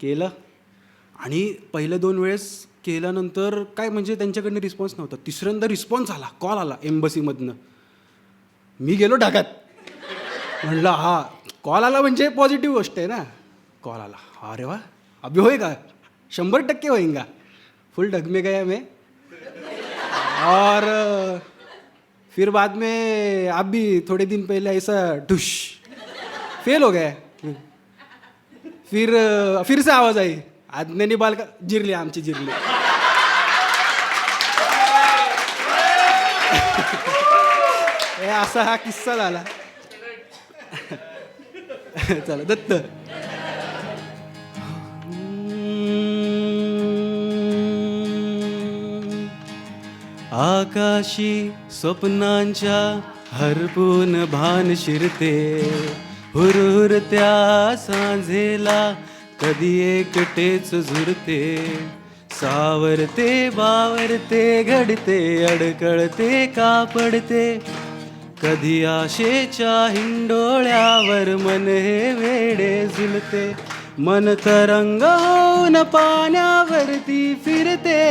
केलं आणि पहिल्या 2 वेळेस केल्यानंतर काय म्हणजे त्यांच्याकडनं रिस्पॉन्स नव्हता. तिसऱ्यांदा रिस्पॉन्स आला, कॉल आला एम्बसीमधनं. मी गेलो ढगात. म्हणलं हा कॉल आला म्हणजे पॉझिटिव्ह गोष्ट आहे ना. कॉल आला, अरे वा अभी होएगा, 100% होएगा. फुल ढग में गया मैं. और फिर बाद में अभी थोड़े दिन पहले ऐसा ढुश फेल हो गया. फिर से आवाज आई, आज्ञानी बालका, जिरली आमची जिरली. असा हा किस्सा झाला. चला दत्त. आकाशी स्वप्नांच्या हरपून भान शिरते, हुरहुरत्या सांजेला कधी एकटेच झुरते. सावरते बावरते घडते, अडकळते का पडते. कधी आशेच्या हिंडोळ्यावर मन हे वेडे झुलते. मन तरंग होऊन पाण्यावरती फिरते.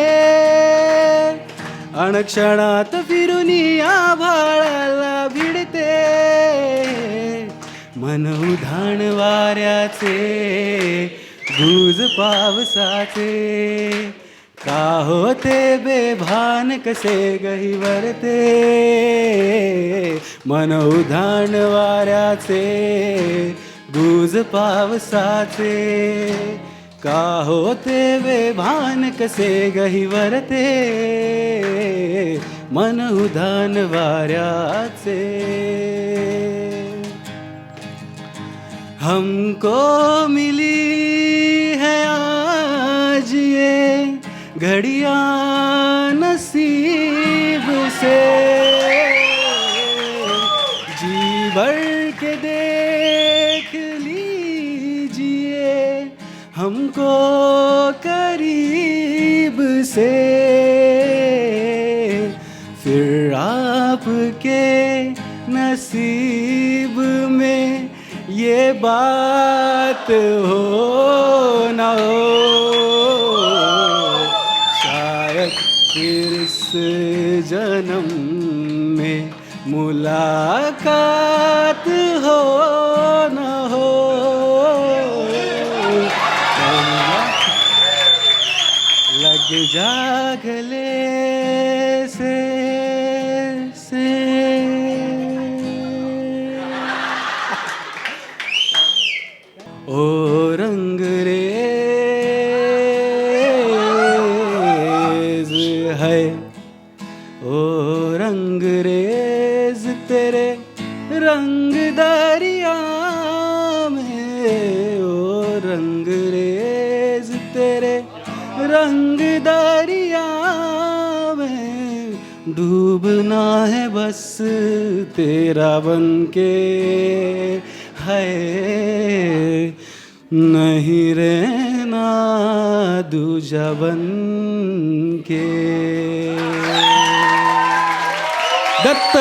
अणक्षणात फिरून आभाळाला भिडते. मन उधाण वाऱ्याचे, गुज पावसाचे. का होते बेभान कसे गहिवरते. मन उधाण वाऱ्याचे, गुज पावसाचे. का होते बेभान कसे गहिवरते. मन उधाण वाऱ्याचे. हमको मिली है आज ये घड़ियां नसीब से. जी भर के देख लीजिए हमको करीब से. फिर आपके नसीब में ये बात हो न हो. शायद फिर इस जन्म में मुलाकात हो न हो. लग जा गले से ओ रंग रेज है. ओ रंग रेज तेरे रंग दरिया में. ओ रंग रेज तेरे रंग दरिया में. डूबना है बस तेरा बनके है. नहीं रहना दूजा बन के. दत्त.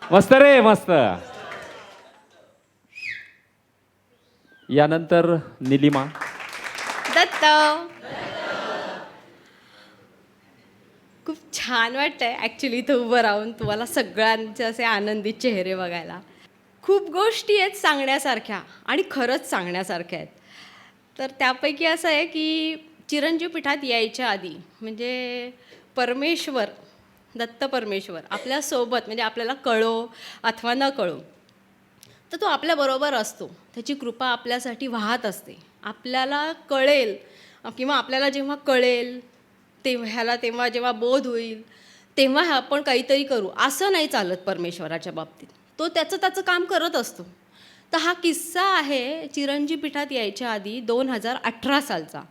मस्त रे मस्त. यानंतर निलिमा. दत्त. खूप छान वाटतंय ॲक्च्युली इथं उभं राहून तुम्हाला सगळ्यांचे असे आनंदी चेहरे बघायला. खूप गोष्टी आहेत सांगण्यासारख्या आणि खरंच सांगण्यासारख्या आहेत. तर त्यापैकी असं आहे की चिरंजीव पीठात यायच्या आधी म्हणजे परमेश्वर, दत्त परमेश्वर आपल्यासोबत म्हणजे आपल्याला कळो अथवा न कळो तर तो आपल्याबरोबर असतो. त्याची कृपा आपल्यासाठी वाहत असते. आपल्याला कळेल किंवा आपल्याला जेव्हा कळेल तेव्हा जेव्हा बोध होईल तेव्हा आपण काहीतरी करू असं नाही चालत परमेश्वराच्या बाबतीत. तो त्याचं काम करत असतो. तर हा किस्सा आहे चिरंजीव पीठात यायच्या आधी 2018 सालचा.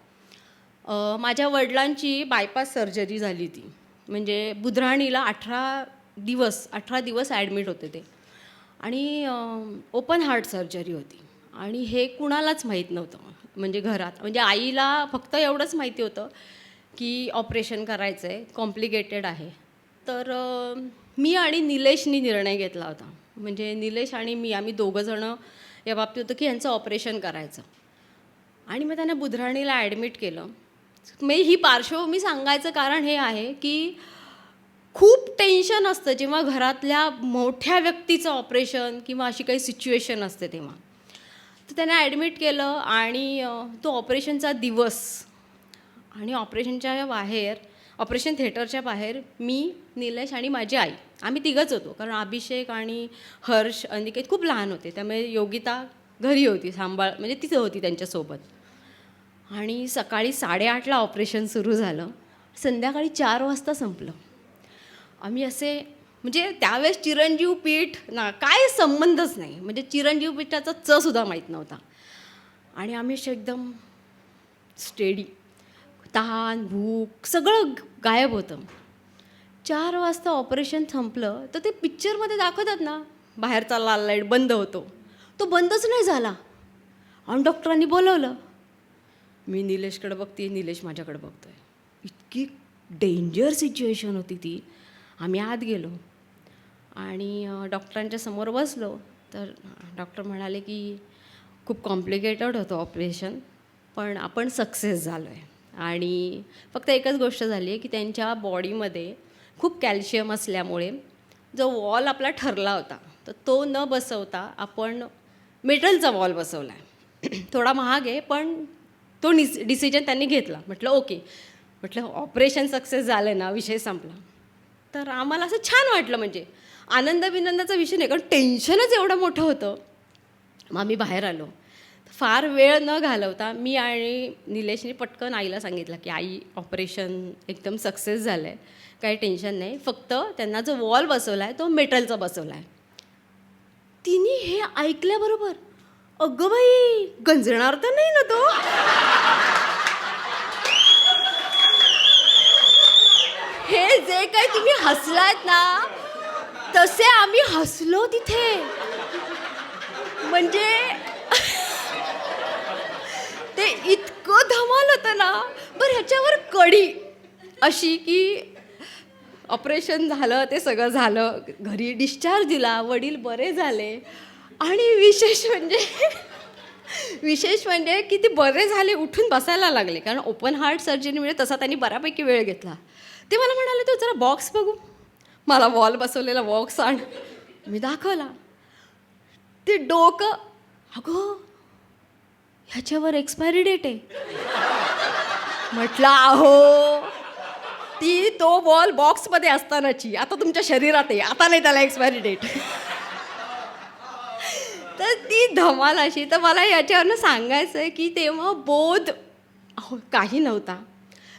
माझ्या वडिलांची बायपास सर्जरी झाली होती. म्हणजे बुधराणीला 18 दिवस ॲडमिट होते ते आणि ओपन हार्ट सर्जरी होती. आणि हे कुणालाच माहीत नव्हतं म्हणजे घरात. म्हणजे आईला फक्त एवढंच माहिती होतं की ऑपरेशन करायचं आहे, कॉम्प्लिकेटेड आहे. तर मी आणि निलेशनी निर्णय घेतला होता. म्हणजे निलेश आणि मी आम्ही दोघंजणं या बाबतीत होतं की यांचं ऑपरेशन करायचं. आणि मग त्यांना बुधराणीला ॲडमिट केलं. मी ही पार्श्वभूमी सांगायचं कारण हे आहे की खूप टेन्शन असतं जेव्हा घरातल्या मोठ्या व्यक्तीचं ऑपरेशन किंवा अशी काही सिच्युएशन असते तेव्हा. तर त्यांना ॲडमिट केलं आणि तो ऑपरेशनचा दिवस आणि ऑपरेशन थिएटरच्या बाहेर मी, निलेश आणि माझी आई आम्ही तिघंच होतो. कारण अभिषेक आणि हर्ष, अनिकेत खूप लहान होते. त्यामुळे योगिता घरी होती म्हणजे तिथं होती त्यांच्यासोबत. आणि सकाळी 8:30ला ऑपरेशन सुरू झालं. संध्याकाळी 4 वाजता संपलं. आम्ही असे म्हणजे त्यावेळेस चिरंजीव पीठ ना काय संबंधच नाही. म्हणजे चिरंजीव पीठाचा चसुद्धा माहीत नव्हता. आणि आम्ही असे एकदम स्टेडी, तहान भूक सगळं गायब होतं. 4 वाजता ऑपरेशन संपलं तर ते पिक्चरमध्ये दाखवतात ना बाहेरचा लाल लाईट बंद होतो, तो बंदच नाही झाला. आणि डॉक्टरांनी बोलवलं. मी निलेशकडे बघते, निलेश माझ्याकडे बघतोय. इतकी डेंजर सिच्युएशन होती ती. आम्ही आत गेलो आणि डॉक्टरांच्या समोर बसलो. तर डॉक्टर म्हणाले की खूप कॉम्प्लिकेटेड होतं ऑपरेशन पण आपण सक्सेस झालो आहे. आणि फक्त एकच गोष्ट झाली आहे की त्यांच्या बॉडीमध्ये खूप कॅल्शियम असल्यामुळे जो वॉल आपला ठरला होता तर तो न बसवता आपण मेटलचा वॉल बसवला आहे. थोडा महाग आहे पण तो डिसिजन त्यांनी घेतला. म्हटलं ओके, म्हटलं ऑपरेशन सक्सेस झालं ना, विषय संपला. तर आम्हाला असं छान वाटलं. म्हणजे आनंद विनंदाचा विषय नाही कारण टेन्शनच एवढं मोठं होतं. मग आम्ही बाहेर आलो. फार वेळ न घालवता मी आणि निलेशने पटकन आईला सांगितलं की आई ऑपरेशन एकदम सक्सेस झालं आहे, काही टेन्शन नाही, फक्त त्यांना जो वॉल बसवला आहे तो मेटलचा बसवला आहे. तिने हे ऐकल्याबरोबर अगं बाई गंजणार तर नाही ना तो. हे जे काही तुम्ही हसलात ना तसे आम्ही हसलो तिथे. म्हणजे ते इतकं धमाल होतं ना. बरं ह्याच्यावर कडी अशी की ऑपरेशन झालं, ते सगळं झालं, घरी डिस्चार्ज दिला, वडील बरे झाले. आणि विशेष म्हणजे की ते बरे झाले, उठून बसायला लागले. कारण ओपन हार्ट सर्जरीमुळे तसा त्यांनी बऱ्यापैकी वेळ घेतला. ते मला म्हणाले तू जरा बॉक्स बघू. मला वॉल बसवलेला बॉक्स आण. मी दाखवला. ते डोकं अगं ह्याच्यावर एक्सपायरी डेट आहे. म्हटलं अहो ती तो बॉल बॉक्समध्ये असतानाची, आता तुमच्या शरीरात आहे, आता नाही त्याला एक्सपायरी डेट. तर ती धमाल अशी. तर मला याच्यावरनं सांगायचं आहे की तेव्हा बोध काही नव्हता,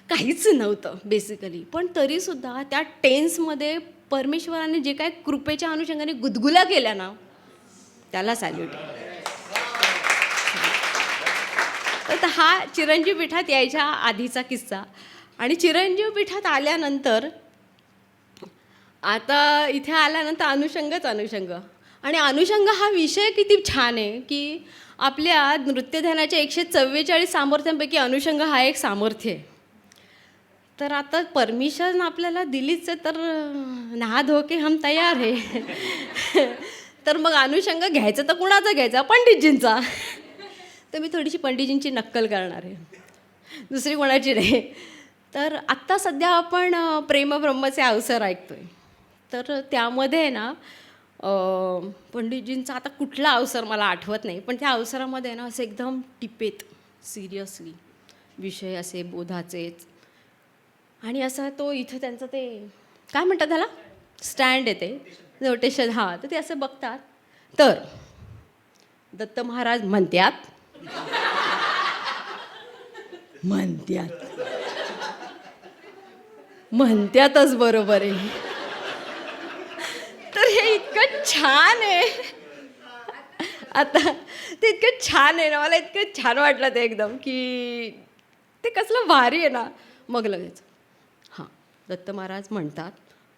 काहीच नव्हतं बेसिकली. पण तरीसुद्धा त्या टेन्समध्ये परमेश्वराने जे काय कृपेच्या अनुषंगाने गुदगुल्या केल्या ना त्याला सॅल्यूट आहे. तर हा चिरंजीव पीठात यायच्या आधीचा किस्सा. आणि चिरंजीव पीठात आल्यानंतर आता इथे आल्यानंतर अनुषंग. आणि अनुषंग हा विषय किती छान आहे की आपल्या नृत्यध्यानाच्या 144 सामर्थ्यांपैकी अनुषंग हा एक सामर्थ्य आहे. तर आता परमिशन आपल्याला दिलीच आहे तर नहा धोके हम तयार आहे. तर मग अनुषंग घ्यायचं तर कुणाचा घ्यायचा? पंडितजींचा. तर मी थोडीशी पंडितजींची नक्कल करणार आहे, दुसरी कोणाची नाही. तर आत्ता सध्या आपण प्रेमब्रह्मचे अवसर ऐकतोय. तर त्यामध्ये आहे ना पंडितजींचा आता कुठला अवसर मला आठवत नाही, पण त्या अवसरामध्ये ना असं एकदम टिपेत सिरियसली विषय असे बोधाचेच, आणि असा तो इथं त्यांचं ते काय म्हणतात त्याला स्टँड येते नोटेशन, हां, तर ते असं बघतात. तर दत्त महाराज म्हणत्यातच बरोबर आहे. तर हे इतकं छान आहे, आता ते इतकं छान आहे ना, मला इतकं छान वाटलं ते एकदम, की ते कसलं भारी आहे ना. मग लगेच हां दत्त महाराज म्हणतात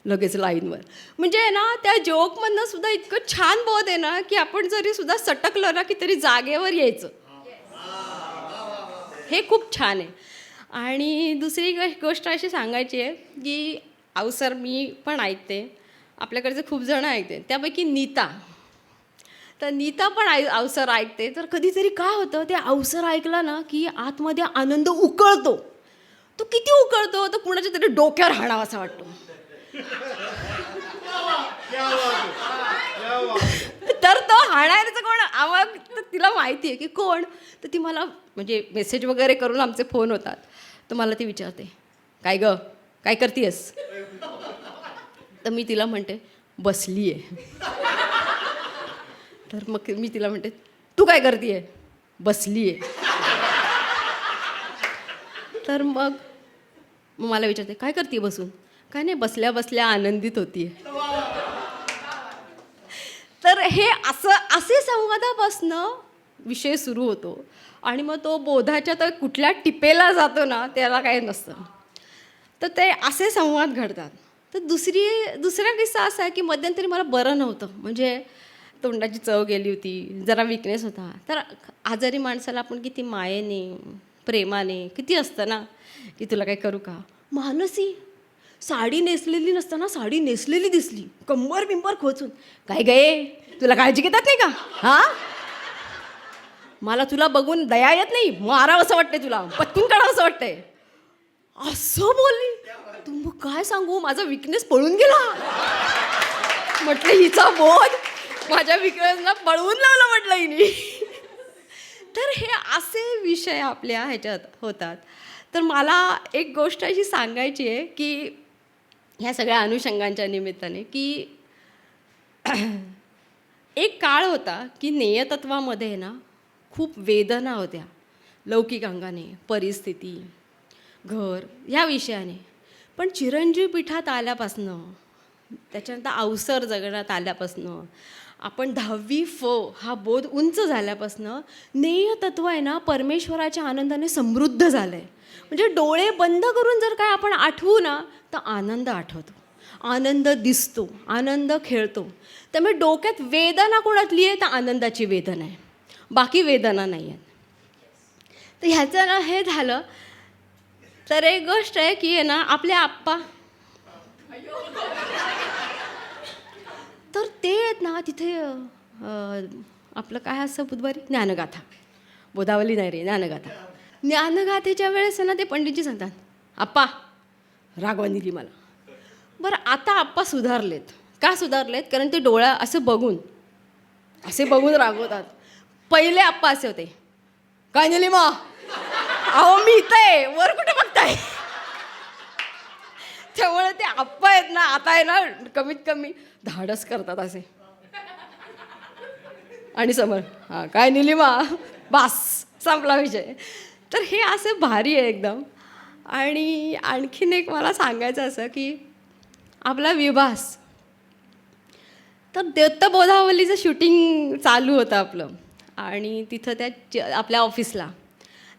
लगेच लाईनवर, म्हणजे ना त्या जोकमधनं सुद्धा इतकं छान बोध आहे ना, की आपण जरी सुद्धा सटकलं ना की तरी जागेवर यायचं. हे खूप छान आहे. आणि दुसरी गोष्ट अशी सांगायची आहे की अवसर मी पण ऐकते, आपल्याकडचे खूप जण ऐकते, त्यापैकी नीता. तर नीता पण अवसर ऐकते. तर कधीतरी काय होतं, ते अवसर ऐकला ना की आतमध्ये आनंद उकळतो. तो किती उकळतो, तर कुणाच्या तरी डोक्यावर हाणावा असा वाटतो. तर तो हाणायचं कोण, आवाज तर तिला माहिती आहे की कोण. तर ती मला म्हणजे मेसेज वगैरे करून आमचे फोन होतात, तर मला ती विचारते, काय ग काय करतेस. तर मी तिला म्हणते बसली आहे. तर मग मी तिला म्हणते तू काय करते, बसली आहे. तर मग मला विचारते काय करते बसून, काय नाही बसल्या बसल्या आनंदित होती. तर हे असे संवादापासनं विषय सुरू होतो, आणि मग तो बोधाच्या तर कुठल्या टिपेला जातो ना त्याला काही नसतं. तर ते असे संवाद घडतात. तर दुसरा किस्सा असा आहे की मध्यंतरी मला बरं नव्हतं, म्हणजे तोंडाची चव गेली होती, जरा विकनेस होता. तर आजारी माणसाला आपण किती मायेने प्रेमाने किती असतं ना की तुला काय करू का. मानसी साडी नेसलेली नसताना साडी नेसलेली दिसली, कंबर बिंबर खोचून, काय गये तुला काळजी घेतात नाही का, हां मला तुला बघून दया येत नाही, मारावं असं वाटतंय, तुला पटकून काढावं असं वाटतंय, असं बोलली. तू मग काय सांगू, माझा विकनेस पळून गेला. म्हटलं हिचा बोध माझ्या विकनेसला पळवून लावला म्हटलं हिने. तर हे असे विषय आपल्या ह्याच्यात होतात. तर मला एक गोष्ट अशी सांगायची आहे की ह्या सगळ्या अनुषंगांच्या निमित्ताने, की एक काळ होता की नेयतत्वामध्ये ना खूप वेदना होत्या, लौकिक अंगाने, परिस्थिती, घर ह्या विषयाने. पण चिरंजीव पीठात आल्यापासनं, त्याच्यानंतर अवसर जगण्यात आल्यापासनं, आपण 10वी हा बोध उंच झाल्यापासनं नेयतत्व आहे ना परमेश्वराच्या आनंदाने समृद्ध झालं आहे. म्हणजे डोळे बंद करून जर काय आपण आठवू ना तर आनंद आठवतो, आनंद दिसतो, आनंद खेळतो. त्यामुळे डोक्यात वेदना कोणातली आहे तर आनंदाची वेदना आहे, बाकी वेदना नाही आहेत. तर ह्याचं ना हे झालं. तर एक गोष्ट आहे की आहे ना आपले आप्पा, तर ते आहेत ना तिथे आपलं काय असं बुधवारी ज्ञानगाथा, बोधावली नाही रे, ज्ञानगाथा. ज्ञानगाथेच्या वेळेस ना ते पंडितजी सांगतात, आप्पा रागवण दिली मला. बरं आता आप्पा सुधारलेत. का सुधारलेत, कारण ते डोळा असं बघून रागवतात. पहिले आप्पा असे होते, काय नेली मग, अहो मी इथं आहे, वर कुठे बघताय. त्यामुळे ते आप्पा आहेत ना आता आहे ना कमीत कमी धाडस करतात असे, आणि समोर हां काय निलिमा, बास संपला विषय. तर हे असं भारी आहे एकदम. आणि आणखीन एक मला सांगायचं असं की आपला विभास, तर दत्तबोधावलीचं शूटिंग चालू होतं आपलं, आणि तिथं त्या आपल्या ऑफिसला.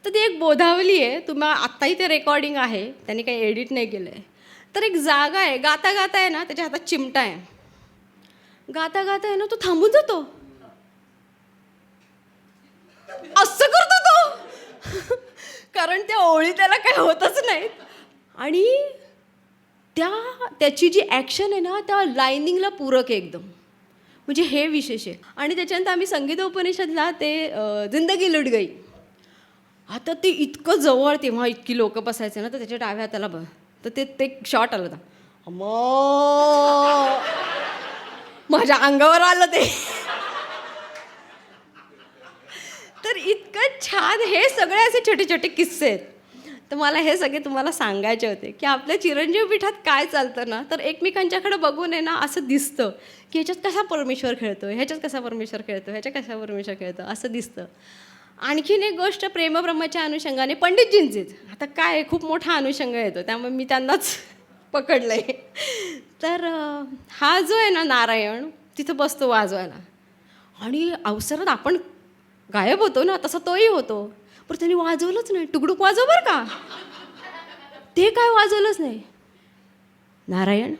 तर ती एक बोधावली आहे, तुम्हाला आत्ताही ते रेकॉर्डिंग आहे, त्यांनी काही एडिट नाही केलं आहे. तर एक जागा आहे, गाता गाता आहे ना त्याच्या हातात चिमटा आहे, गाता गाता आहे ना तो थांबून जातो, असं करतो तो. कारण त्या ओळी त्याला काही होतच नाहीत, आणि त्याची जी ॲक्शन आहे ना त्या लायनिंगला पूरक आहे एकदम. म्हणजे हे विशेष आहे. आणि त्याच्यानंतर आम्ही संगीत उपनिषदला ते जिंदगी लुट गई, आता ते इतकं जवळ, तेव्हा इतकी लोक बसायचे ना, तर त्याच्या डाव्या हाताला तर ते शॉट आलं होता. अम्मा, माझ्या अंगावर आलं ते. तर इतकं छान, हे सगळे असे छोटे छोटे किस्से आहेत. तर मला हे सगळे तुम्हाला सांगायचे होते की आपल्या चिरंजीव पीठात काय चालतं ना, तर एकमेकांच्याकडे बघून आहे ना असं दिसतं की ह्याच्यात कसा परमेश्वर खेळतो, ह्याच्यात कसा परमेश्वर खेळतो, ह्याच्यात कसा परमेश्वर खेळतो, असं दिसतं. आणखीन एक गोष्ट प्रेमब्रह्माच्या अनुषंगाने पंडितजींचीच. आता काय खूप मोठा अनुषंग येतो, त्यामुळे मी त्यांनाच पकडलं आहे. तर हा जो आहे ना नारायण, तिथं बसतो वाजवायला आणि अवसरात आपण गायब होतो ना, तसा तोही होतो. पण त्यांनी वाजवलंच नाही. टुकडुक वाजव बरं का, ते काय वाजवलंच नाही. नारायण,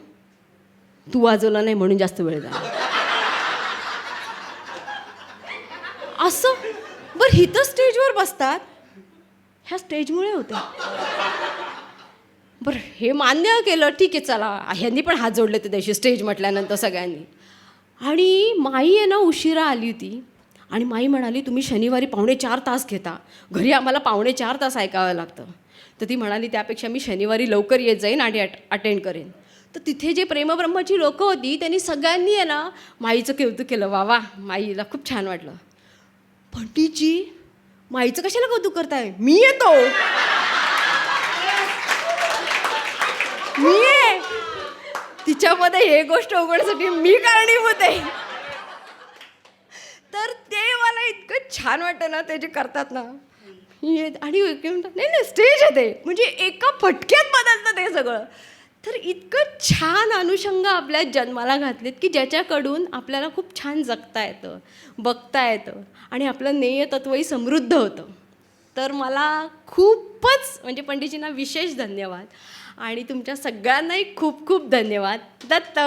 तू वाजवला नाही म्हणून जास्त वेळ झाला असं. बरं, हिथं स्टेजवर बसतात, ह्या स्टेजमुळे होतं. बरं, हे मान्य केलं, ठीक आहे, चला ह्यांनी पण हात जोडले ते दिवशी स्टेज म्हटल्यानंतर सगळ्यांनी. आणि माई आहे ना उशिरा आली होती आणि माई म्हणाली, तुम्ही शनिवारी 3.25 तास घेता, घरी आम्हाला 3.25 तास ऐकावं लागतं. तर ती म्हणाली, त्यापेक्षा मी शनिवारी लवकर येत जाईन आणि अटेंड करेन. तर तिथे जे प्रेमब्रह्माची लोकं होती त्यांनी सगळ्यांनी आहे ना माईचं कौतुक केलं. वा वा, माईला खूप छान वाटलं. पंडितजी, माईचं कशाला कौतुक करताय, मी येतो, मी आहे तिच्यामध्ये हे गोष्ट उघडण्यासाठी मी कारणीभूत आहे. तर ते मला इतकं छान वाटतं ना, ते जे करतात ना. आणि म्हणतात नाही स्टेज आहे ते, म्हणजे एका फटक्यात बदलतं ते सगळं. तर इतकं छान अनुषंग आपल्या जन्माला घातलेत की ज्याच्याकडून आपल्याला खूप छान जगता येतं, बघता येतं आणि आपलं नेय तत्वही समृद्ध होतं. तर मला खूपच म्हणजे पंडितजींना विशेष धन्यवाद आणि तुमच्या सगळ्यांनाही खूप खूप धन्यवाद. दत्त.